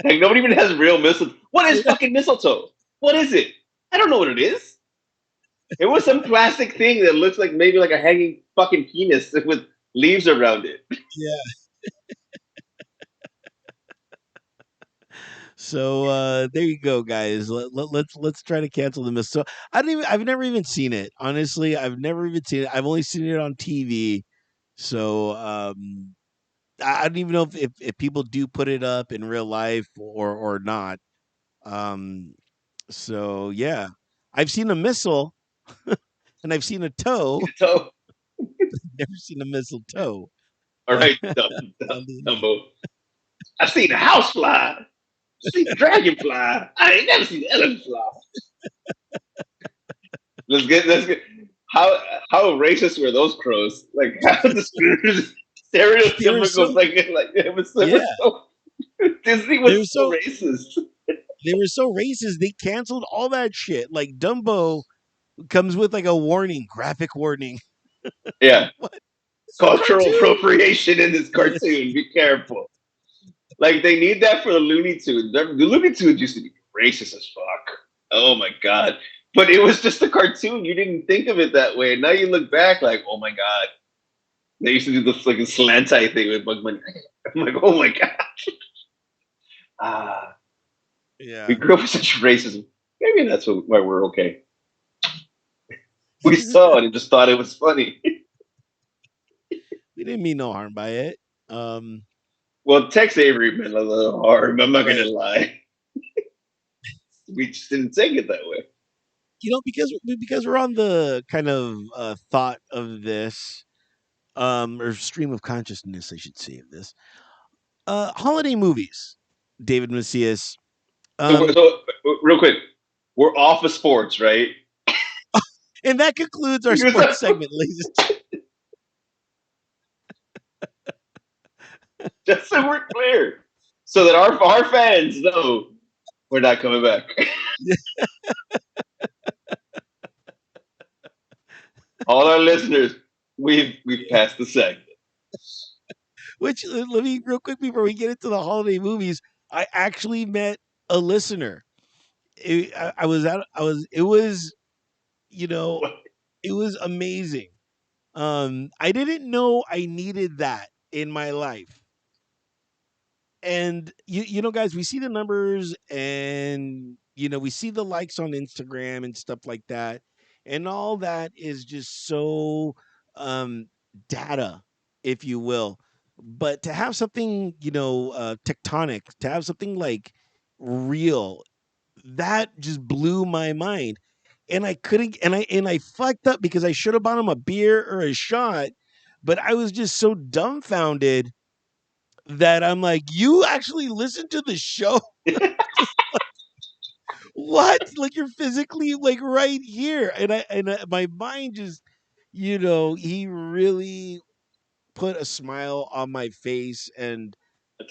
Like nobody even has real mistletoe. What is
yeah,
fucking mistletoe? What is it? I don't know what it is. It was some plastic thing that looks like maybe like a hanging fucking penis with leaves around it.
yeah. So there you go, guys. Let's try to cancel the mistletoe. I've never even seen it. Honestly, I've never even seen it. I've only seen it on TV. So I don't even know if people do put it up in real life or not. Um, so yeah, I've seen a missile and I've seen a toe.
So,
Never seen a mistletoe.
all
Uh,
right,
oddly enough.
Dumbo. I've seen a house fly. I've seen a dragonfly. I ain't never seen an elephant fly. Let's get. How racist were those crows? Like how the
They were
stereotypical,
so
like it
yeah.
was so Disney
They were
was so
so
racist.
they were so racist. They canceled all that shit. Like Dumbo comes with like a warning, graphic warning.
Yeah,
What? It's a
cultural
cartoon.
appropriation in this
Yeah,
cartoon. Be careful. Like they need that for the Looney Tunes. The Looney Tunes used to be racist as fuck. Oh my god. But it was just a cartoon. You didn't think of it that way. Now you look back like, oh my god. They used to do this like slant eye thing with Bug Bunny. I'm like, oh my god. Ah, we
yeah.
grew up with such racism. Maybe that's why we're okay. We saw it and just thought it was funny.
We didn't mean no harm by it. Um,
Well, Tex Avery meant a little hard. I'm not gonna
right.
lie. We just didn't take it that way.
Because we're on the kind of thought of this, or stream of consciousness, I should say, of this. Holiday movies, David Macias.
So,
Um,
so real quick, we're off of sports, right?
and that concludes our
Because
sports segment, ladies.
Just so we're clear, so that our fans know we're not coming back. All our listeners, we've passed the segment.
Which let me real quick before we get into the holiday movies. I actually met a listener. I was at. I was. It was. You know. It was amazing. I didn't know I needed that in my life. And guys, we see the numbers, and we see the likes on Instagram and stuff like that, and all that is just so um data, if you will. But to have something, tectonic, to have something like real, that just blew my mind. And I couldn't, and I fucked up because I should have bought him a beer or a shot, but I was just so dumbfounded that I'm like, you actually listen to the show? Just what? Like you're physically like right here, my mind just, he really put a smile on my face,
That's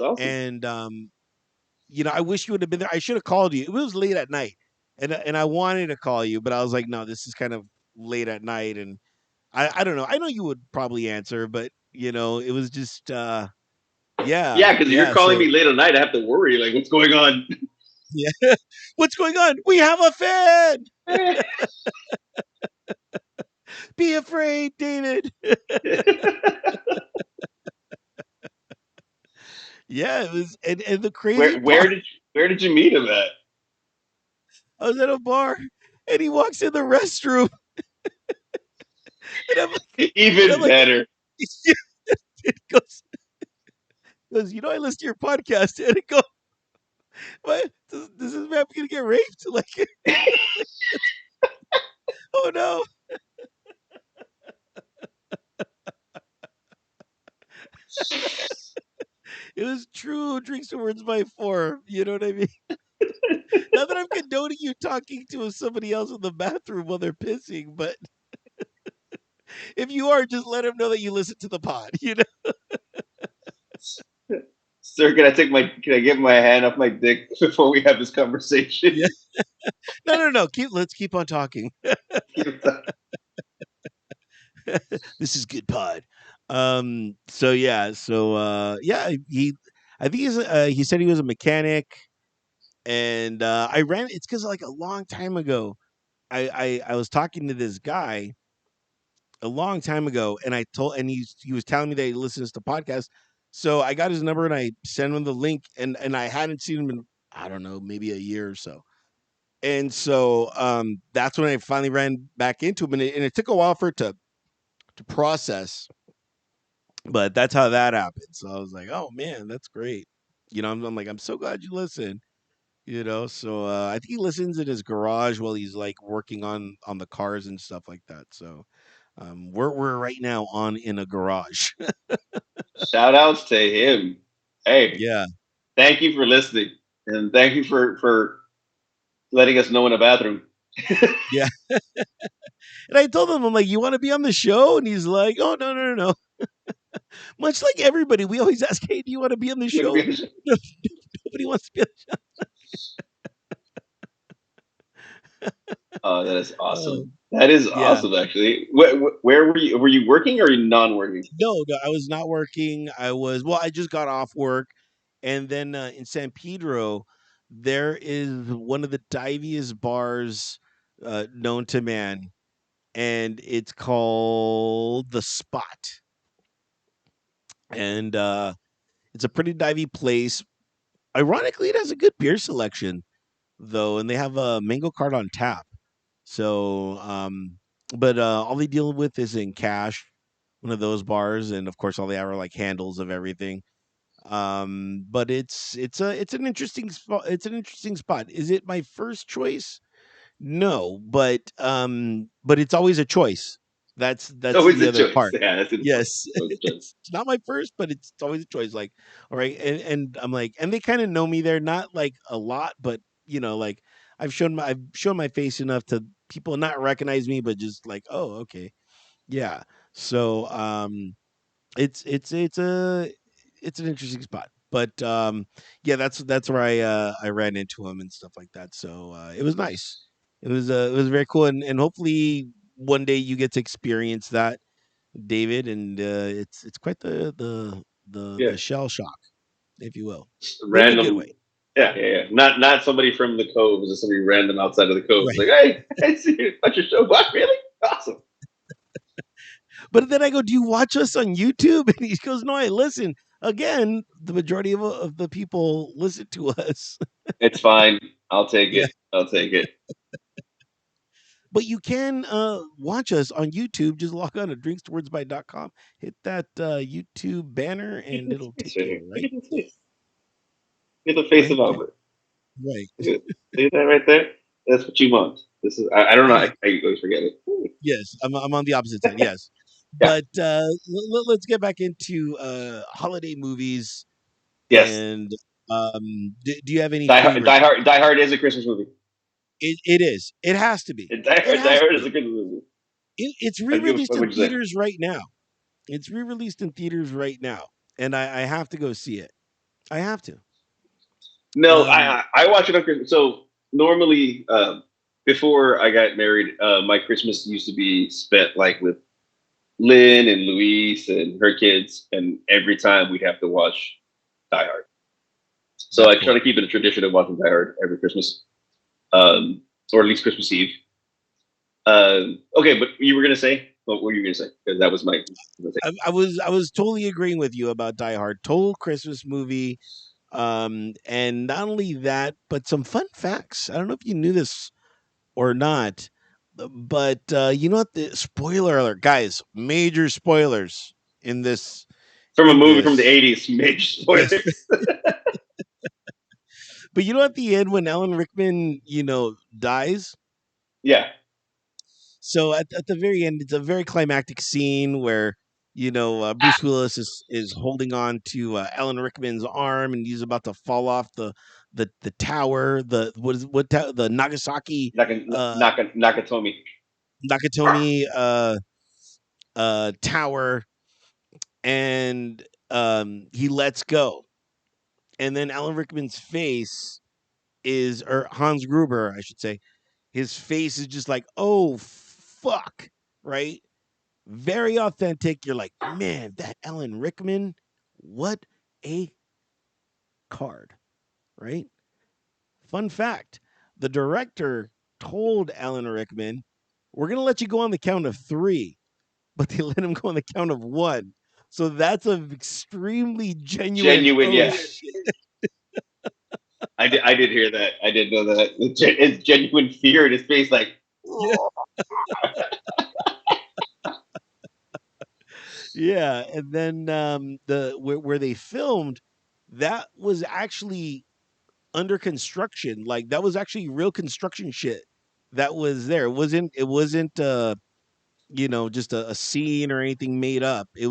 awesome.
and I wish you would have been there. I should have called you. It was late at night, and I wanted to call you, but I was like, no, this is kind of late at night, and I don't know. I know you would probably answer, but it was just
Yeah,
yeah,
because you're
yeah.
calling
So
me late at night. I have to worry. Like, what's going on?
yeah. What's going on? We have a fan. Be afraid, David. Yeah, it was, and the crazy
where
part,
where did where did you meet him at?
I was at a bar, and he walks in the restroom, and I'm like, and I'm
Even
like,
better.
it goes, I listen to your podcast, and it goes, what? Does this man gonna get raped? Like, oh no, it was true. Drinks the words by four. You know what I mean? Not that I'm condoning you talking to somebody else in the bathroom while they're pissing, but if you are, just let him know that you listen to the pod.
Sir, can I get my hand off my dick before we have this conversation?
Yeah. No, no, no. Let's keep on talking. This is good pod. So yeah, yeah, I think he said he was a mechanic, and I ran. It's because like a long time ago, I was talking to this guy a long time ago, and he was telling me that he listens to podcasts. So I got his number and I sent him the link, and I hadn't seen him in, I don't know, maybe a year or so. And so that's when I finally ran back into him, and it took a while for it to process, but that's how that happened. So I was like, oh man, that's great. I'm like, I'm so glad you listen. So I think he listens in his garage while he's like working on the cars and stuff like that. So we're right now on in a garage.
Shout outs to him. Hey,
Yeah,
thank you for listening, and thank you for letting us know in the bathroom.
yeah. And I told him, I'm like, you want to be on the show? And he's like, oh no, no, no, no. Much like everybody, we always ask, hey, do you want to be on the show? Nobody wants to be on
Oh, that is
the show.
awesome. That is
Yeah.
awesome. Actually, where were you? Were you working or non-working?
No, no, I was not working. I just got off work. And then in San Pedro, there is one of the diviest bars known to man, and it's called The Spot. And it's a pretty divey place. Ironically, it has a good beer selection, though, and they have a mango card on tap. So, but all they deal with is in cash, one of those bars, and of course, all they have are like handles of everything. But it's an interesting spot. It's an interesting spot. Is it my first choice? No, but it's always a choice.
It's
That's
always
the
a
other
choice.
part.
Yeah, that's important.
Yes,
It's always a choice.
it's not my first, but it's always a choice. Like, all right, and I'm like, and they kind of know me there, not like a lot, but like I've shown my face enough to people not recognize me, but just like, oh, okay, yeah. So it's it's an interesting spot. But yeah, that's where I ran into him and stuff like that. So it was nice. It was very cool, and hopefully one day you get to experience that, David. And it's quite
Yeah,
the shell shock, if you will, but in a good
random.
way.
Yeah, yeah, yeah. Not somebody from the Cove. It's just somebody random outside of the Cove. It's
Right.
like, hey, I see you. Watch your show. What? Really? Awesome.
But then I go, "Do you watch us on YouTube?" And he goes, "No, I listen." Again, the majority of the people listen to us.
It's fine. I'll take
Yeah.
it. I'll take it.
But you can watch us on YouTube. Just log on to drinkstowardsby.com, hit that YouTube banner,
Look
and
at this
it'll
face
take
right
you
here. Look
right
at this
there.
face. Look at the face
Right
of
there.
Albert.
Right.
See that right there? That's what you want. This is. I don't know.
Yeah.
I always forget it.
Yes. I'm on the opposite side. Yes.
Yeah.
But let's get back into holiday movies.
Yes.
And do you have any favorite?
Die Hard is a Christmas movie.
It is. It has to be. It
Die
has to
Hard is
be.
a Christmas movie.
It's
I don't give a
re-released
fuck
in
what you say.
theaters right now. It's re-released in theaters right now, and I have to go see it. I have to.
No,
Um,
I watch it on Christmas. So normally, before I got married, my Christmas used to be spent like with Lynn and Louise and her kids, and every time we'd have to watch Die Hard. So
that's
I try to
cool.
keep it a tradition of watching Die Hard every Christmas, or at least Christmas Eve. Okay, but you were gonna say what were you gonna say? Because that was my.
I was totally agreeing with you about Die Hard. Total Christmas movie. And not only that, but some fun facts. I don't know if you knew this or not, but you know what? The spoiler alert, guys! Major spoilers in this.
From a
In
movie from the
this,
'80s. Major
yes.
spoilers.
But you know, at the end when Alan Rickman, dies.
Yeah,
So at the very end, it's a very climactic scene where Bruce Willis is holding on to Alan Rickman's arm, and he's about to fall off the tower. The the Nagasaki uh,
Nakatomi.
Nakatomi tower, and he lets go, and then Alan Rickman's face is, or Hans Gruber, I should say, his face is just like, oh fuck, right? Very authentic. You're like, man, that Alan Rickman, what a card, right? Fun fact, the director told Alan Rickman, we're going to let you go on the count of three, but they let him go on the count of one. So that's an extremely genuine,
Genuine,
oh
yeah.
shit.
I did hear that. I did know that. It's genuine fear in his face, like,
Yeah. Yeah. And then where they filmed, that was actually under construction. Like that was actually real construction shit that was there. It wasn't just a scene or anything made up. There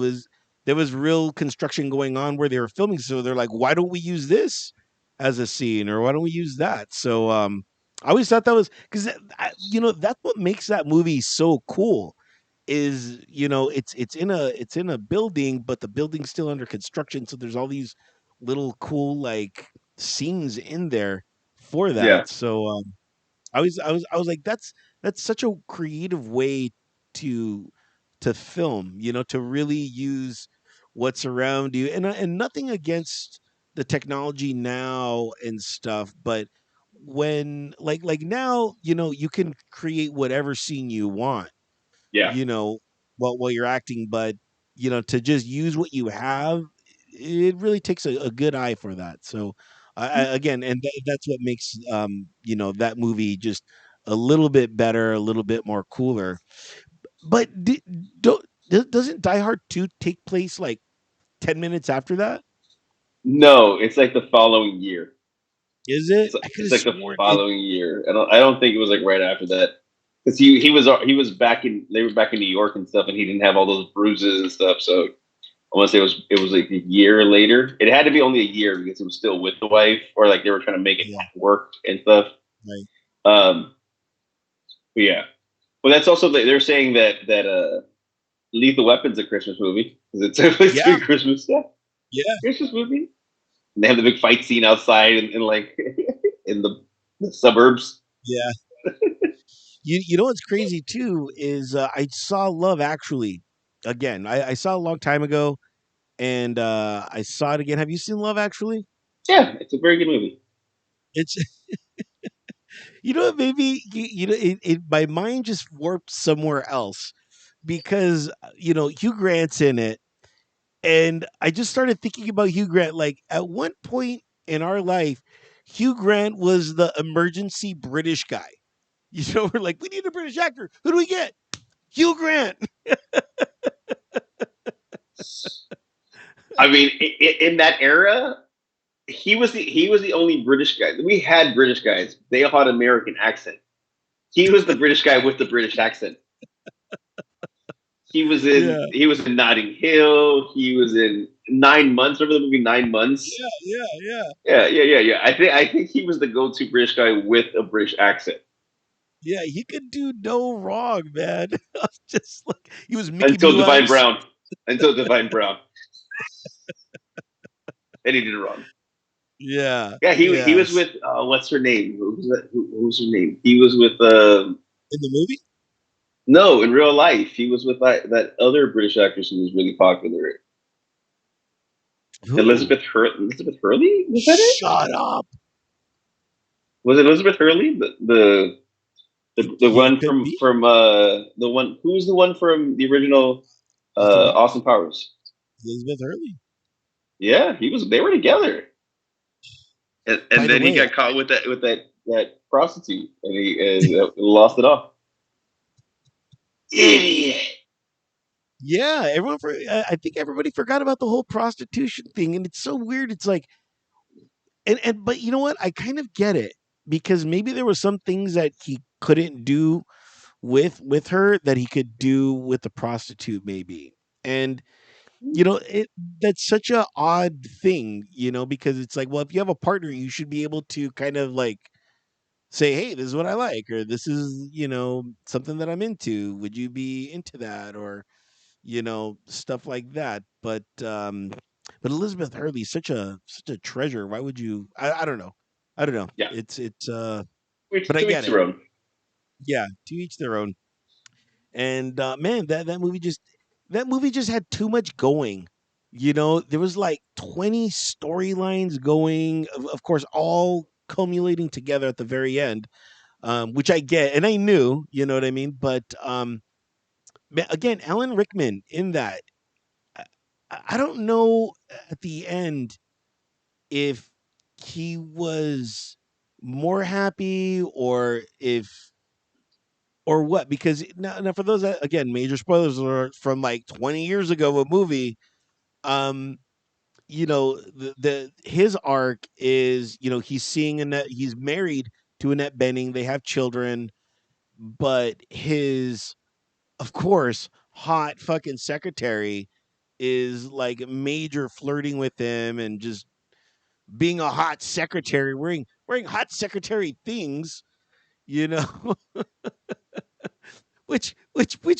was real construction going on where they were filming. So they're like, why don't we use this as a scene, or why don't we use that? So I always thought that was because that's what makes that movie so cool. Is it's in a building, but the building's still under construction. So there's all these little cool like scenes in there for
yeah,
that. So I was like, that's such a creative way to film, to really use what's around you, and nothing against the technology now and stuff, but when like now, you can create whatever scene you want,
yeah,
you know, while you're acting, but to just use what you have, it really takes a good eye for that. So, again, and that's what makes that movie just a little bit better, a little bit more cooler. But doesn't Die Hard 2 take place like 10 minutes after that?
no, it's like the following year.
Is it? I could
It's
have
like the
sworn it.
following year. I don't think it was like right after that because he was back in they were back in New York and stuff, and he didn't have all those bruises and stuff. So I want to say it was like a year later. It had to be only a year because it was still with the wife, or like they were trying to make it
Yeah,
work and stuff.
right.
Um, but yeah, but that's also they're saying that Lethal Weapon's a Christmas movie because it took place
Yeah,
during Christmas. Yeah,
Yeah,
Christmas movie. And they have the big fight scene outside in like in the suburbs.
yeah. You know what's crazy too is I saw Love Actually again. I saw it a long time ago, and I saw it again. Have you seen Love Actually?
Yeah, it's a very good movie.
It's you know what, maybe my mind just warped somewhere else because Hugh Grant's in it, and I just started thinking about Hugh Grant. Like at one point in our life, Hugh Grant was the emergency British guy. We're like, we need a British actor. Who do we get? Hugh Grant.
I mean, in that era, he was the only British guy. We had British guys. They all had American accent. He was the British guy with the British accent.
Yeah,
He was in Notting Hill. He was in 9 Months. Remember the movie 9 Months?
yeah, yeah, yeah,
Yeah. I think he was the go-to British guy with a British accent
yeah. He could do no wrong, man. I was just like he was Mickey
until
Blue
Divine
Eyes.
Brown. Until Divine Brown, and he did it wrong.
Yeah,
Yeah, he was
yes.
with what's her name? Who was her name? He was with
In the movie,
no, in real life, he was with that other British actress who was really popular.
who?
Elizabeth Hurley, was that it?
Shut up.
Was it Elizabeth Hurley? The
Yeah,
one
could be.
from the one who's the one from the original
Austin Powers,
Austin Powers?
Elizabeth Hurley.
Yeah, he was. They were together,
By
and
the
then he
way,
got caught with that prostitute, and he lost it all. Idiot.
yeah, I think everybody forgot about the whole prostitution thing, and it's so weird. It's like, but you know what? I kind of get it because maybe there was some things that he couldn't do with her that he could do with the prostitute, maybe. And it that's such a odd thing, because it's like, well, if you have a partner, you should be able to kind of like say, hey, this is what I like, or this is, something that I'm into. Would you be into that? Or, stuff like that. But Elizabeth Hurley's such a treasure. Why would you I don't know. I don't know.
Yeah,
It's but I
to
get
each
it.
their own.
Yeah, to each their own. And man, that movie just had too much going. There was like 20 storylines going, of course, all culminating together at the very end, which I get and I knew, you know what I mean. But again, Alan Rickman in that, I, I don't know at the end if he was more happy or what, because now for those that, again, major spoilers are from like 20 years ago of a movie. um the his arc is, he's seeing Annette, he's married to Annette Bening, they have children, but his, of course, hot fucking secretary is like major flirting with him and just being a hot secretary, wearing hot secretary things, you know. Which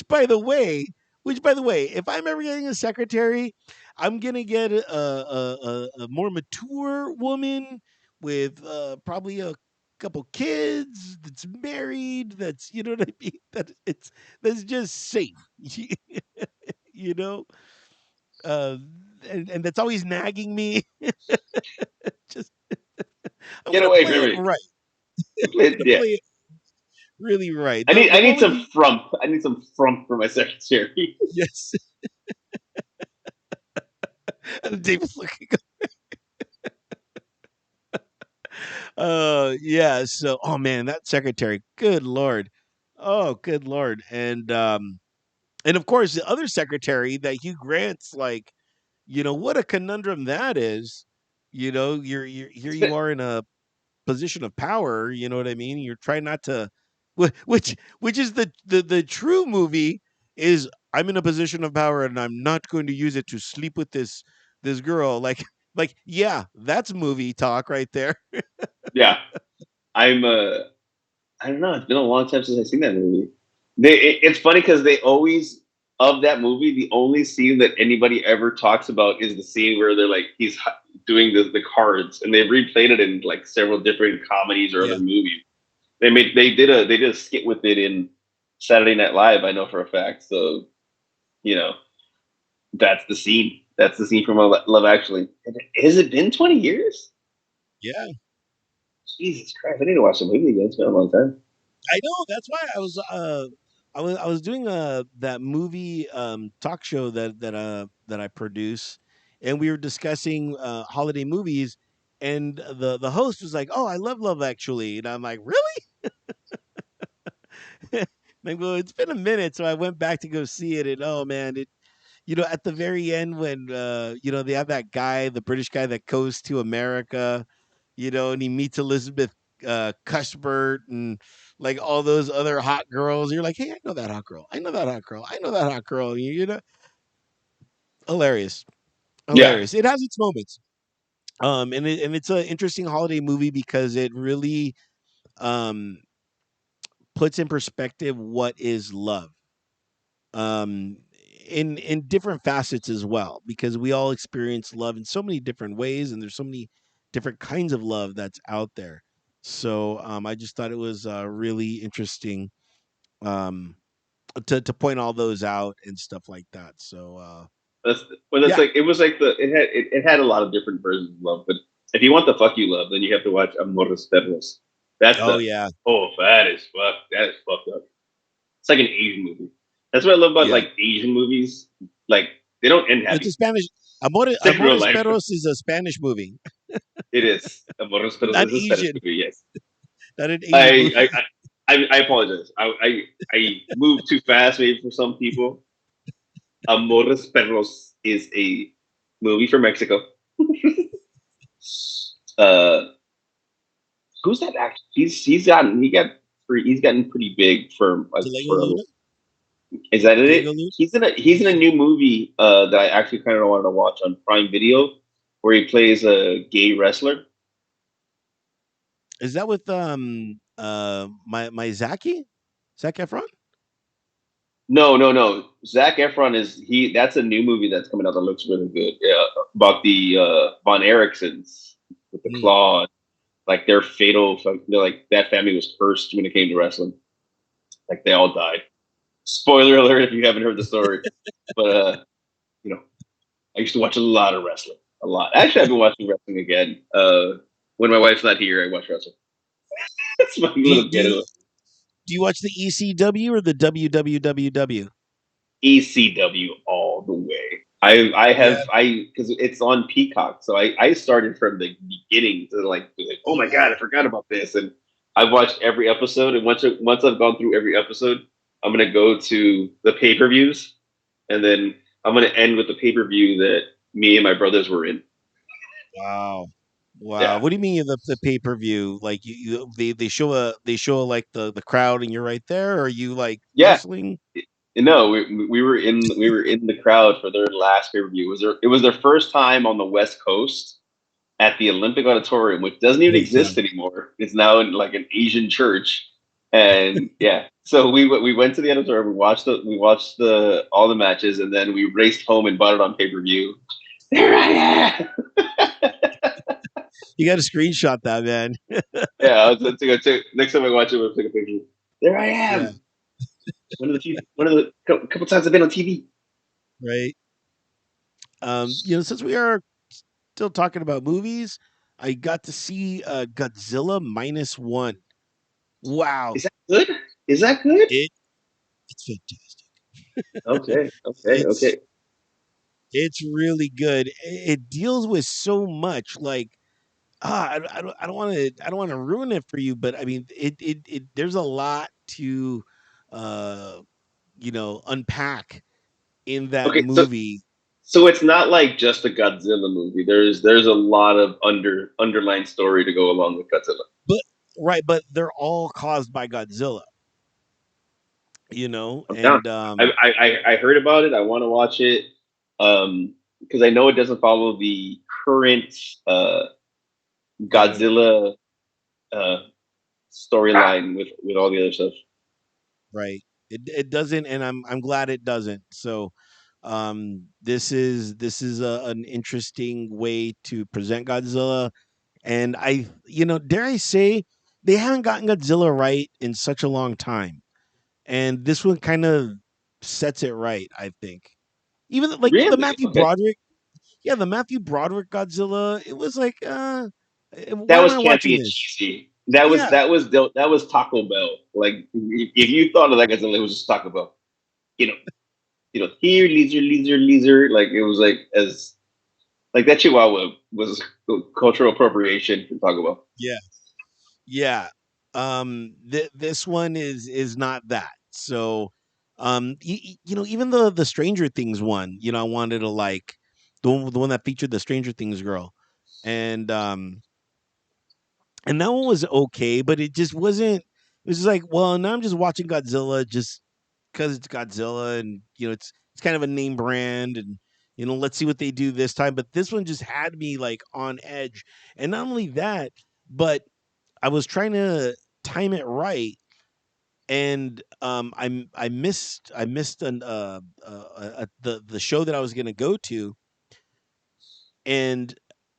by the way, if I'm ever getting a secretary, I'm gonna get a more mature woman with probably a couple kids, that's married, that's, you know what I mean, that's just safe. you know uh and that's always nagging me. Just, I'm
Get
gonna
away
play
from
it
me.
right. I'm gonna
Yeah,
play it really right. The
I need
moment
some
he
frump. I need some frump for my secretary.
Yes. And David's looking. Yeah. So, oh man, that secretary. Good lord. Oh, good lord. And of course the other secretary that Hugh Grant's like, what a conundrum that is. You're here. You are in a position of power. You know what I mean. You're trying not to, which is the true movie is, I'm in a position of power and I'm not going to use it to sleep with this girl. Like yeah, that's movie talk right there.
Yeah, I'm. I don't know. It's been a long time since I've seen that movie. It's funny because they always of that movie, the only scene that anybody ever talks about is the scene where they're like he's doing the cards, and they've replayed it in like several different comedies or other
Yeah.
movies. They did a skit with it in Saturday Night Live. I know for a fact. So you know that's the scene. That's the scene from Love Actually. Has it been 20 years?
Yeah.
Jesus Christ! I need to watch the movie again. It's been a long time.
I know. That's why I was doing that movie talk show that I produce, and we were discussing holiday movies, and the host was like, "Oh, I love Love Actually," and I'm like, "Really?" Like, well, it's been a minute, so I went back to go see it, and oh man, it at the very end when they have that guy, the British guy that goes to America, and he meets Elizabeth Cuthbert and like all those other hot girls. You're like, hey, I know that hot girl. I know that hot girl. I know that hot girl. Hilarious,
Yeah,
hilarious. It has its moments. And it's an interesting holiday movie because it really um puts in perspective what is love um in different facets as well, because we all experience love in so many different ways, and there's so many different kinds of love that's out there. So I just thought it was really interesting um to point all those out and stuff like that. So
that's well. That's
yeah.
like it was like it had a lot of different versions of love. But if you want the fuck you love, then you have to watch Amores Perros. That's
Oh
the
yeah.
that is fuck. That is fucked up. It's like an Asian movie. That's what I love about
Yeah,
like Asian movies. Like they don't end
it's a
happy.
Spanish.
It's like real
Amores
life.
Perros is a Spanish movie.
It is. Amores Perros
Not
is a Spanish
Asian.
movie. Yes.
Not an Asian
I
movie.
I I apologize. I moved too fast maybe for some people. Amores Perros is a movie from Mexico. Uh, who's that actor? He's gotten pretty big for like
Diego
for
Luna.
is that it?
Diego Luna.
He's in a new movie that I actually kind of wanted to watch on Prime Video, where he plays a gay wrestler.
Is that with my Zaki? Zac Efron?
No. Zach Efron is he. That's a new movie that's coming out that looks really good. Yeah, about the Von Ericksons with the
Mm.
claw. Like their fatal, like that family was cursed when it came to wrestling. Like they all died. Spoiler alert if you haven't heard the story. But you know, I used to watch a lot of wrestling. A lot. Actually, I've been watching wrestling again. When my wife's not here, I watch wrestling. It's my
Do you,
little
do you
ghetto.
do you watch the ECW or the WWWW?
ECW all the way. I
Yeah.
have I because it's on Peacock, so I started from the beginning to like be like, oh
Oh
my god,
wow.
I forgot about this, and I've watched every episode, and once I've gone through every episode, I'm gonna go to the pay per views, and then I'm gonna end with the pay per view that me and my brothers were in.
Wow. Wow.
Yeah,
What do you mean the pay-per-view? Like they show like the crowd and you're right there, or are you like
yeah.
wrestling?
No, we were in the crowd for their last pay per view. It was their first time on the West Coast at the Olympic Auditorium, which doesn't even
Oh yeah.
exist anymore. It's now in like an Asian church, and yeah. So we went to the auditorium. We watched the all the matches, and then we raced home and bought it on pay per view. There I am.
You got to screenshot that, man.
Yeah, I was next time I watch it, we'll take a picture. There I
Yeah,
am. One of the couple times I've been on TV.
right. Since we are still talking about movies, I got to see Godzilla minus one. Wow.
Is that good? Is that good?
It it's fantastic.
Okay.
It's it's really good. It deals with so much like I don't want to ruin it for you, but I mean it there's a lot to uh unpack in that
Okay, so
movie.
so it's not like just a Godzilla movie. There's a lot of underlying story to go along with Godzilla.
But right, but they're all caused by Godzilla,
I'm down.
and
I heard about it. I want to watch it because I know it doesn't follow the current
right,
Godzilla uh, storyline with all the other stuff.
right. It doesn't, and I'm glad it doesn't. So, this is an interesting way to present Godzilla, and dare I say, they haven't gotten Godzilla right in such a long time, and this one kind of sets it right. I think even like the
Really?
Matthew
Okay.
Broderick, yeah, the Matthew Broderick Godzilla, it was like,
That
why am
was
I
campy
watching
and
this?
cheesy. That was
Yeah,
that was that was Taco Bell. Like if you thought of that as it was just Taco Bell. You know, here leisure. Like it was like as like that Chihuahua was cultural appropriation for Taco Bell.
yeah. Yeah. This one is not that. So, even the Stranger Things one, I wanted to like the one that featured the Stranger Things girl, and and that one was okay, but it just wasn't. It was just like, well, now I'm just watching Godzilla just because it's Godzilla, and it's kind of a name brand, and let's see what they do this time. But this one just had me like on edge, and not only that, but I was trying to time it right, and I missed the show that I was going to go to, and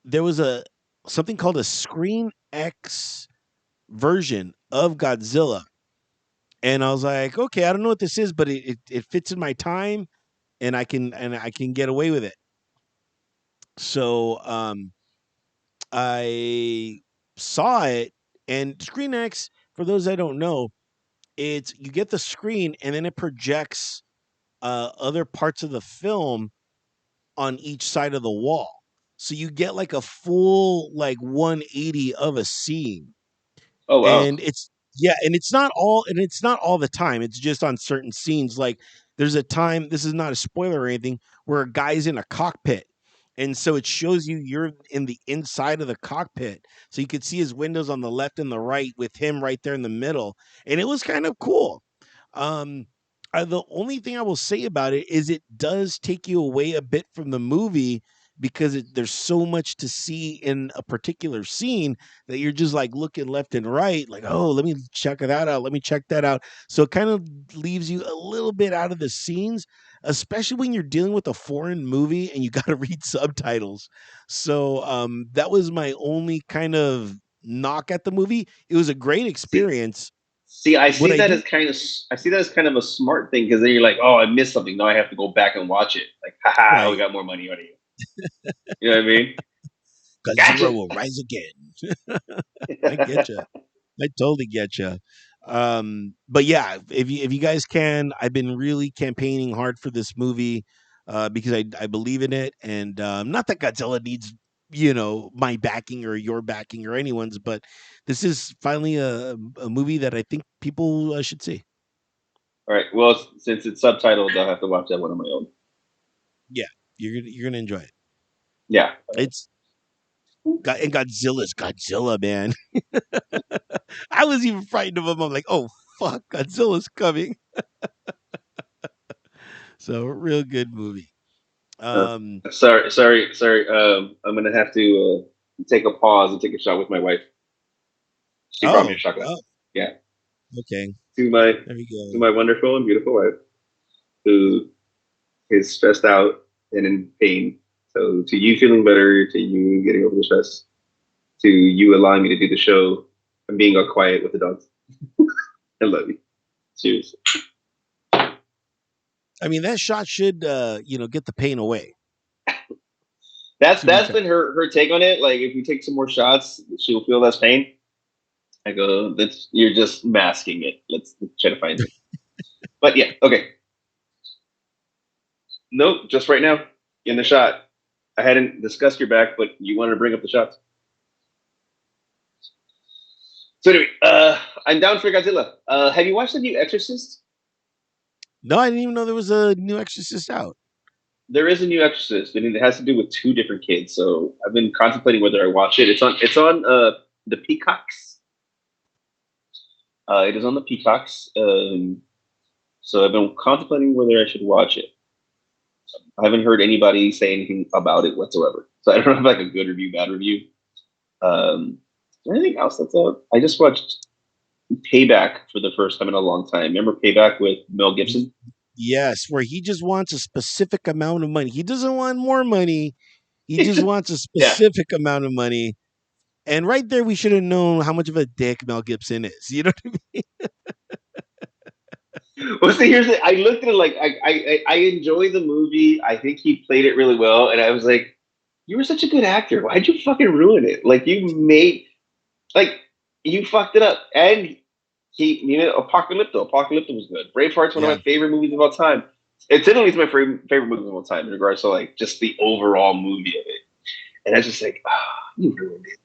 there was a something called a Screen X version of Godzilla, and I was like, okay, I don't know what this is, but it fits in my time, and I can get away with it. So I saw it, and Screen X, for those that don't know, it's you get the screen and then it projects other parts of the film on each side of the wall. So you get like a full like 180 of a scene.
Oh wow.
And it's not all the time. It's just on certain scenes. Like there's a time, this is not a spoiler or anything, where a guy's in a cockpit. And so it shows you're in the inside of the cockpit. So you could see his windows on the left and the right with him right there in the middle. And it was kind of cool. Um, the only thing I will say about it is it does take you away a bit from the movie because there's so much to see in a particular scene that you're just like looking left and right, like, oh, let me check that out. Let me check that out. So it kind of leaves you a little bit out of the scenes, especially when you're dealing with a foreign movie and you got to read subtitles. So that was my only kind of knock at the movie. It was a great
See,
experience.
I
What
see
I
that as
did,
kind of a smart thing because then you're like, oh, I missed something. Now I have to go back and watch it. Like, haha, we
right?
got more money out of you. You know what I mean?
Godzilla
Gotcha.
will rise again. I get you. I totally get you. But yeah, if you guys can, I've been really campaigning hard for this movie because I believe in it, and not that Godzilla needs my backing or your backing or anyone's, but this is finally a movie that I think people should see.
All right. Well, since it's subtitled, I'll have to watch that one on my own.
Yeah, you're gonna enjoy it.
Yeah.
It's and Godzilla's Godzilla, man. I was even frightened of him. I'm like, oh fuck, Godzilla's coming. So real good movie.
Uh,
Um,
sorry. I'm gonna have to take a pause and take a shot with my wife. She brought me a
oh,
chocolate.
oh,
Yeah.
okay.
To my
There we
to
go.
my wonderful and beautiful wife who is stressed out and in pain. So to you feeling better, to you getting over the stress, to you allowing me to do the show and being all quiet with the dogs. I love you. Cheers.
I mean, that shot should, get the pain away. To be
That's
fair,
been her take on it. Like if we take some more shots, she'll feel less pain. I go, that's you're just masking it. Let's try to find it. But yeah, okay. Nope, just right now in the shot. I hadn't discussed your back, but you wanted to bring up the shots. So anyway, I'm down for Godzilla. Have you watched the new Exorcist?
no, I didn't even know there was a new Exorcist out.
There is a new Exorcist, and it has to do with two different kids. So I've been contemplating whether I watch it. It's on the Peacocks. It is on the Peacocks. So I've been contemplating whether I should watch it. I haven't heard anybody say anything about it whatsoever. So I don't have like a good review, bad review. Is there anything else that's out? I just watched Payback for the first time in a long time. Remember Payback with Mel
Y-
Gibson?
yes, where he just wants a specific amount of money. He doesn't want more money. He just wants a
Yeah.
specific amount of money. And right there, we should have known how much of a dick Mel Gibson is. You know what I mean?
Well, see, here's it. I looked at it like I enjoy the movie. I think he played it really well, and I was like, "You were such a good actor. Why'd you fucking ruin it? Like like you fucked it up." And Apocalypto was good. Braveheart's one of
Yeah.
my favorite movies of all time. It's Italy's my favorite movie of all time in regards to like just the overall movie of it. And I was just like, you ruined it.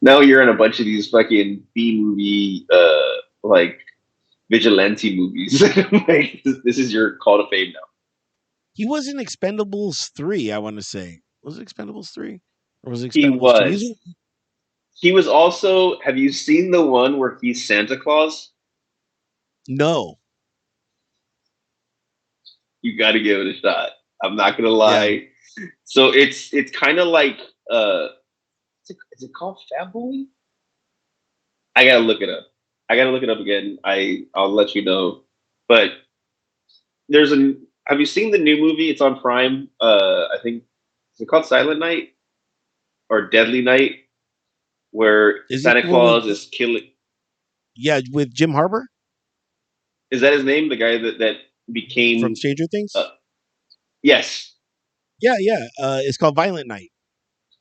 Now you're in a bunch of these fucking B movie, like vigilante movies. Like, this is your call to fame now.
He was in Expendables 3, I want to say. Was it Expendables 3? Or was it
He
Expendables 2?
was. He was also. Have you seen the one where he's Santa Claus?
No.
You got to give it a shot. I'm not gonna
Yeah.
lie. So it's kind of like is it called Fat Boy? I gotta look it up. I gotta look it up again. I'll let you know. But there's a. Have you seen the new movie? It's on Prime. I think is it called Silent Night or Deadly Night, where
Is it
Santa
the one with,
Claus is killing.
yeah, with Jim Harbour
Is that his name? The guy that
from
became.
Stranger
Uh,
Things?
yes,
Yeah, yeah. It's called Violent Night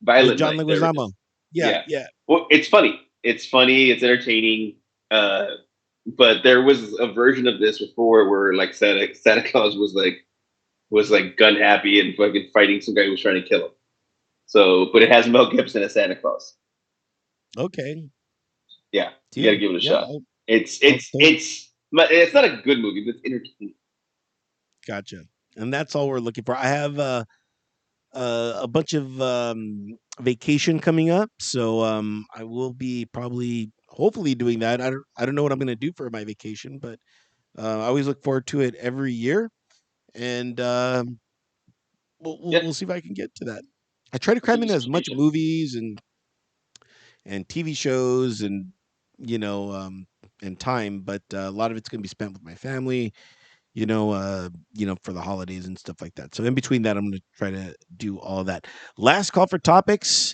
with
Violent
John
Night. There it
Leguizamo.
is.
Yeah,
Yeah.
yeah.
Well, it's funny. It's funny. It's entertaining. But there was a version of this before where like Santa Claus was like gun happy and fucking fighting some guy who was trying to kill him. So, but it has Mel Gibson as Santa Claus.
Okay.
Yeah, you got to
Deal.
give it a
Yeah.
shot. It's
I'll
it's
totally,
it's it's not a good movie, but it's entertaining.
gotcha. And that's all we're looking for. I have a bunch of vacation coming up, so I will be probably hopefully doing that. I don't know what I'm going to do for my vacation, but I always look forward to it every year, and
Yeah,
we'll see if I can get to that. I try to
it's a
cram in
decent
as much
vacation.
movies and TV shows and you know and time, but a lot of it's going to be spent with my family. For the holidays and stuff like that. So in between that, I'm going to try to do all of that. Last call for topics.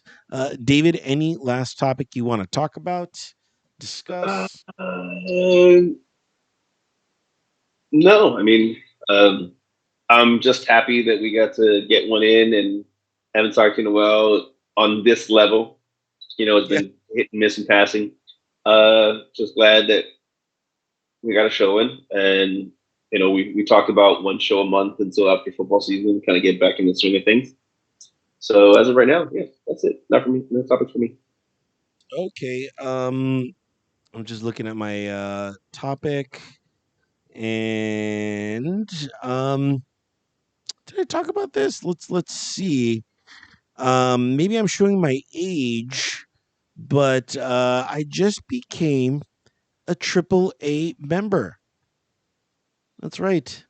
David, any last topic you want to talk about, discuss?
No, I mean, um, I'm just happy that we got to get one in and haven't talked in a while on this level. It's
Yeah.
been hit and miss in passing. Just glad that we got a show in, and we talked about one show a month until after football season, kind of get back in the swing of things. So as of right now, yeah, that's it. Not for me. No topics for me.
Okay. I'm just looking at my topic, and did I talk about this? Let's see. Maybe I'm showing my age, but I just became a triple A member. That's right.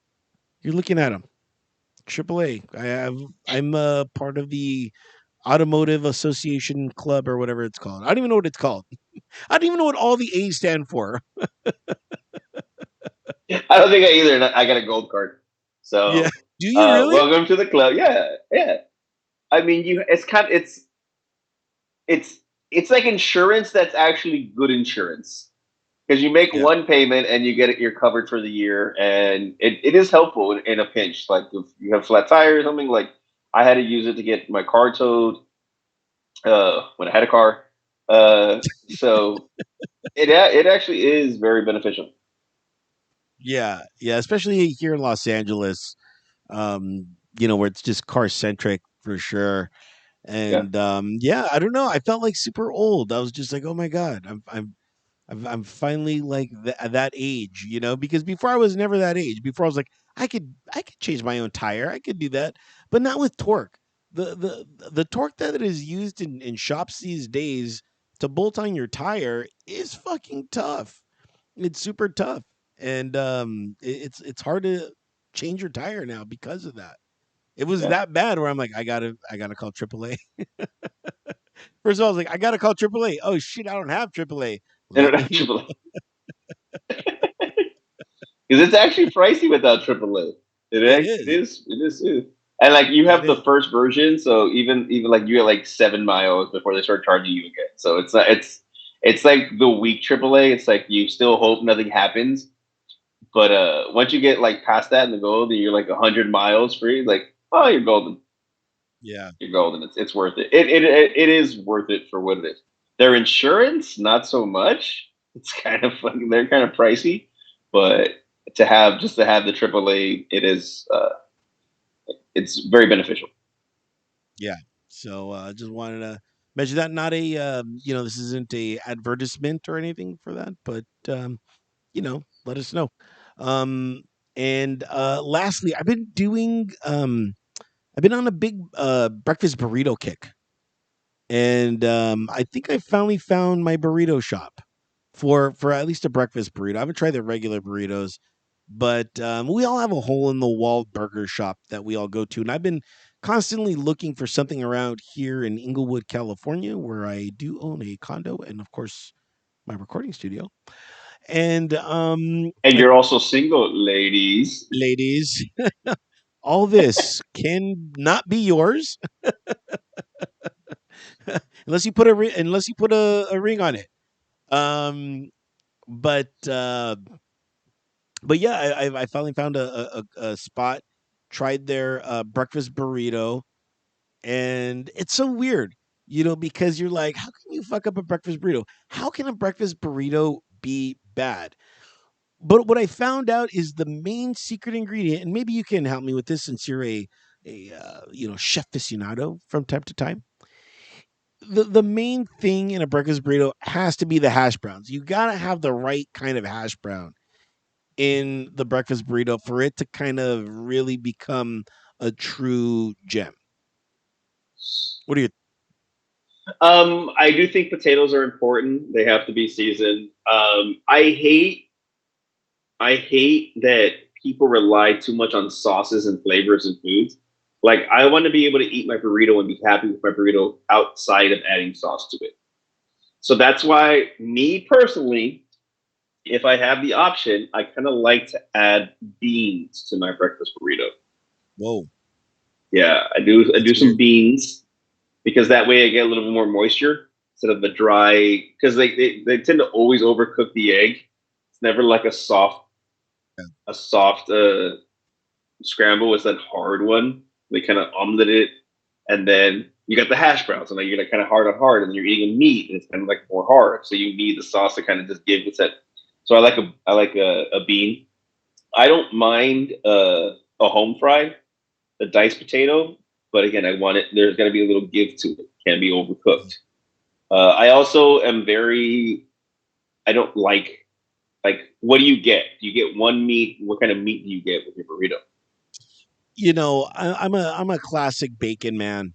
You're looking at them. Triple A. I'm a part of the Automotive Association Club or whatever it's called. I don't even know what it's called. I don't even know what all the A's stand for.
I don't think I either. And I got a gold card.
Yeah.
So
Do you really?
welcome to the club. Yeah, yeah. I mean, it's it's like insurance that's actually good insurance because you make
Yeah.
one payment and you get it. You're covered for the year, and it is helpful in a pinch. Like if you have flat tire or something, like I had to use it to get my car towed when I had a car. So it actually is very beneficial.
Yeah. Yeah. Especially here in Los Angeles, where it's just car centric for sure.
Yeah,
And yeah, I don't know. I felt like super old. I was just like, oh my god, I'm finally like that age, because before I was never that age. Before I was like, I could change my own tire, I could do that, but not with torque. The torque that is used in shops these days to bolt on your tire is fucking tough. It's super tough, and it's hard to change your tire now because of that. It was
yeah.
that bad where I'm like, I gotta call AAA. First of all, I was like, I gotta call AAA. Oh shit, I don't have AAA.
And
Let me
triple A. because it's actually pricey without AAA.
It
It
is.
is. It is. It is. And like you
It
have the
is.
first version, so even like you get like 7 miles before they start charging you again. So it's not it's like the weak AAA. It's like you still hope nothing happens, but once you get like past that in the gold, and you're like 100 miles free, like oh you're golden,
Yeah.
you're golden. It's worth it. It is worth it for what it is. Their insurance, not so much. It's kind of fucking. They're kind of pricey, but to have the AAA, it is it's very beneficial.
Yeah. So just wanted to mention that. Not a this isn't a advertisement or anything for that, but let us know. Um, and lastly, I've been on a big breakfast burrito kick, and I think I finally found my burrito shop for at least a breakfast burrito. I haven't tried the regular burritos, but we all have a hole in the wall burger shop that we all go to, and I've been constantly looking for something around here in Inglewood, California, where I do own a condo and, of course, my recording studio. And
And
I,
you're also single, ladies.
ladies, all this can not be yours unless you put a ring on it. Um, but uh, but yeah, I finally found a spot. Tried their breakfast burrito, and it's so weird, because you're like, how can you fuck up a breakfast burrito? How can a breakfast burrito be bad? But what I found out is the main secret ingredient, and maybe you can help me with this since you're a chef aficionado from time to time. The main thing in a breakfast burrito has to be the hash browns. You gotta have the right kind of hash brown in the breakfast burrito for it to kind of really become a true gem. What do you?
I do think potatoes are important. They have to be seasoned. I hate that people rely too much on sauces and flavors and foods. Like I want to be able to eat my burrito and be happy with my burrito outside of adding sauce to it. So that's why me personally, if I have the option, I kind of like to add beans to my breakfast burrito.
Whoa,
Yeah, I do. I
that's
do some
weird.
beans because that way I get a little bit more moisture instead of the dry. Because they tend to always overcook the egg. It's never like
Yeah.
a soft scramble. It's that hard one. They kind of omelet it, and then you got the hash browns, and then you're kind of hard on hard, and then you're eating a meat, and it's kind of like more hard. So you need the sauce to kind of just give it that. So I like a bean. I don't mind a home fry, a diced potato, but again, I want it. There's got to be a little give to it. Can't be overcooked. I also am very. I don't like. What do you get? Do you get one meat? What kind of meat do you get with your burrito?
I'm a classic bacon man.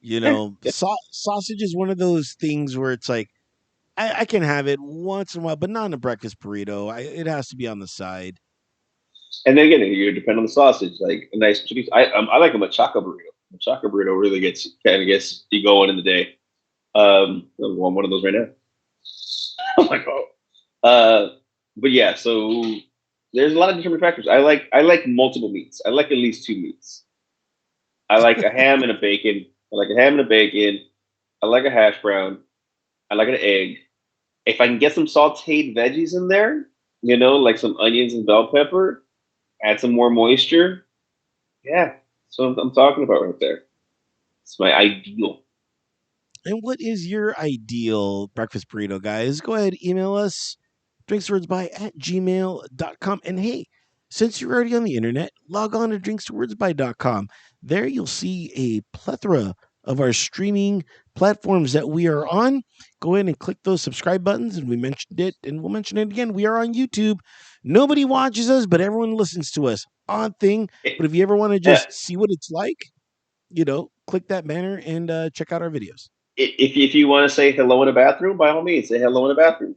Yeah, yeah.
Sausage is one of those things where it's like I can have it once in a while, but not in a breakfast burrito. It has to be on the side.
And then again, you depend on the sausage. Like a nice chorizo. I like a machaca burrito. Machaca burrito really gets you going in the day. I want one of those right now. I'm like, oh. But yeah, so there's a lot of different factors. I like multiple meats. I like at least two meats. I like a ham and a bacon. I like a ham and a bacon. I like a hash brown. I like an egg. If I can get some sauteed veggies in there, like some onions and bell pepper, add some more moisture. Yeah, so I'm talking about right there. It's my ideal.
And what is your ideal breakfast burrito, guys? Go ahead, email us drinkswordsby@gmail.com. And hey, since you're already on the internet, log on to drinkswordsby.com. There you'll see a plethora of our streaming platforms that we are on. Go ahead and click those subscribe buttons, and we mentioned it, and we'll mention it again. We are on YouTube. Nobody watches us, but everyone listens to us. Odd thing, but if you ever want to
Yeah,
just see what it's like, click that banner and check out our videos.
if you want to say hello in a bathroom, by all means, say hello in a bathroom.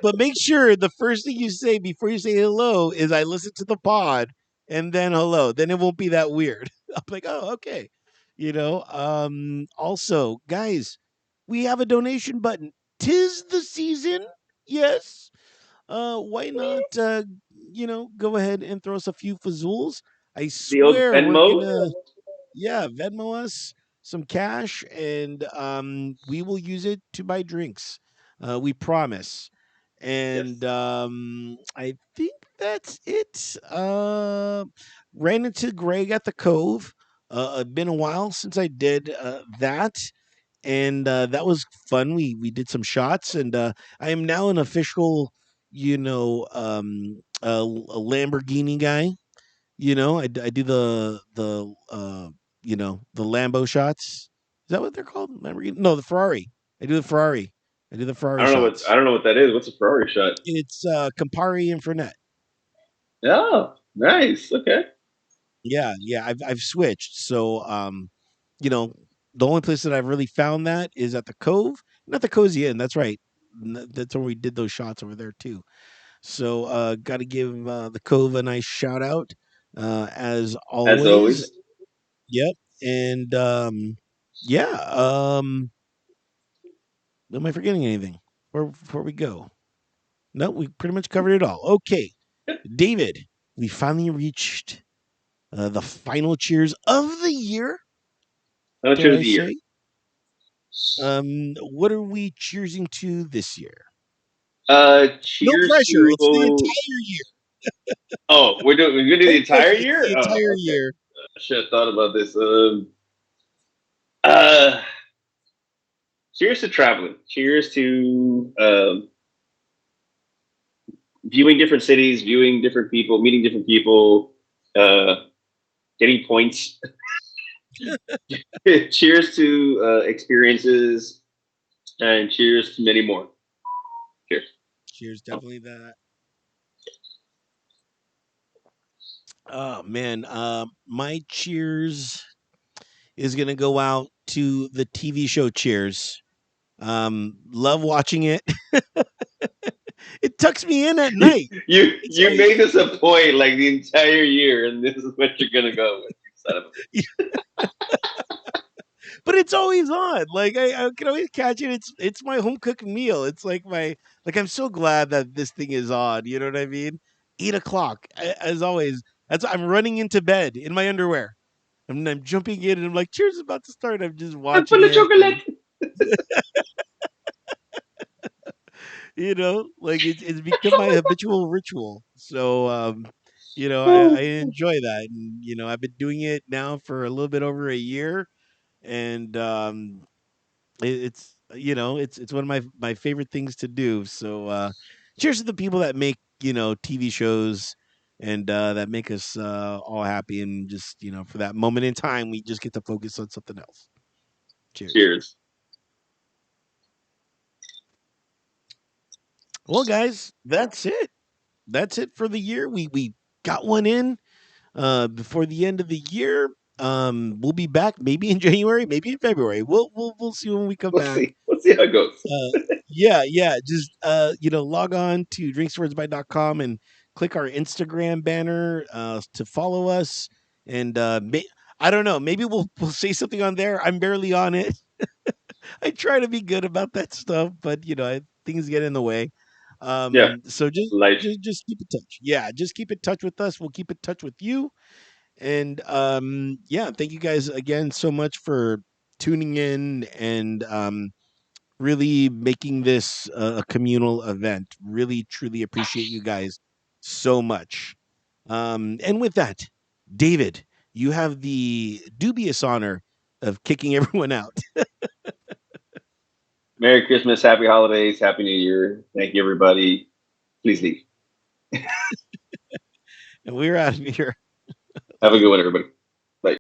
But make sure the first thing you say before you say hello is I listen to the pod and then hello. Then it won't be that weird. I'm like, oh, okay. Also, guys, we have a donation button. 'Tis the season. Yes. why not, go ahead and throw us a few fazools? I
The old
swear we're
Venmo.
gonna, yeah, Venmo us some cash, and we will use it to buy drinks. We promise. And
Yes.
I think that's it. Ran into Greg at the Cove. It's been a while since I did that, and that was fun. We did some shots, and I am now an official, a Lamborghini guy. I do the Lambo shots. Is that what they're called? Lamborghini? No, the Ferrari. I do the Ferrari. I do the Ferrari
I
shots.
don't know what that is. What's a Ferrari shot?
It's Campari and Fernet.
Oh, nice. Okay.
Yeah, yeah. I've switched. So you know, the only place that I've really found that is at the Cove, not the Cozy Inn. That's right. That's where we did those shots over there too. So got to give the Cove a nice shout out, as
As
always.
always.
Yep. And yeah. Am I forgetting anything before we go? No, we pretty much covered it all. Okay, David, we finally reached the final cheers of the year.
How much
Dare
of
I
the year?
say? What are we cheersing to this year? No
Cheers
pressure. It's the
to.
entire year.
Oh, we're gonna do
No
the
pressure.
entire
It's the
year.
entire
Oh, okay.
year.
I should have thought about this. Uh, cheers to traveling. Cheers to viewing different cities, viewing different people, meeting different people, uh, getting points. Cheers to experiences, and cheers to many more. Cheers.
Cheers, definitely that. Oh man, my cheers is gonna go out to the TV show Cheers. Love watching it. It tucks me in at
You
night. It's
you
always
made this a point like the entire year, and this is what you're gonna go with. You son of a bitch.
but it's always on. Like I can always catch it. It's my home cooked meal. It's like I'm so glad that this thing is on. You know what I mean? 8 o'clock, as always. I'm running into bed in my underwear. I'm jumping in and I'm like, cheers is about to start. I'm just
I'm
watching
full of
it, and
chocolate.
like it's become my habitual ritual. So I
Oh,
enjoy that, and I've been doing it now for a little bit over a year, and it's one of my favorite things to do. So cheers to the people that make TV shows, and that make us all happy, and just for that moment in time we just get to focus on something else. Cheers.
cheers.
Well, guys, that's it for the year. We got one in before the end of the year. We'll be back maybe in January, maybe in February. We'll see when we come
We'll
back.
see. We'll see how it goes.
Uh, yeah. Just log on to drinkswordsby.com and click our Instagram banner to follow us. And I don't know, maybe we'll say something on there. I'm barely on it. I try to be good about that stuff, but things get in the way.
Yeah,
So just
life.
just just keep in touch. Yeah, just keep in touch with us. We'll keep in touch with you. And yeah, thank you guys again so much for tuning in, and really making this a communal event. Really, truly appreciate you guys so much. And with that, David, you have the dubious honor of kicking everyone out.
Merry Christmas, Happy Holidays, Happy New Year. Thank you, everybody. Please leave.
And we're out of here.
Have a good
Later.
one, everybody.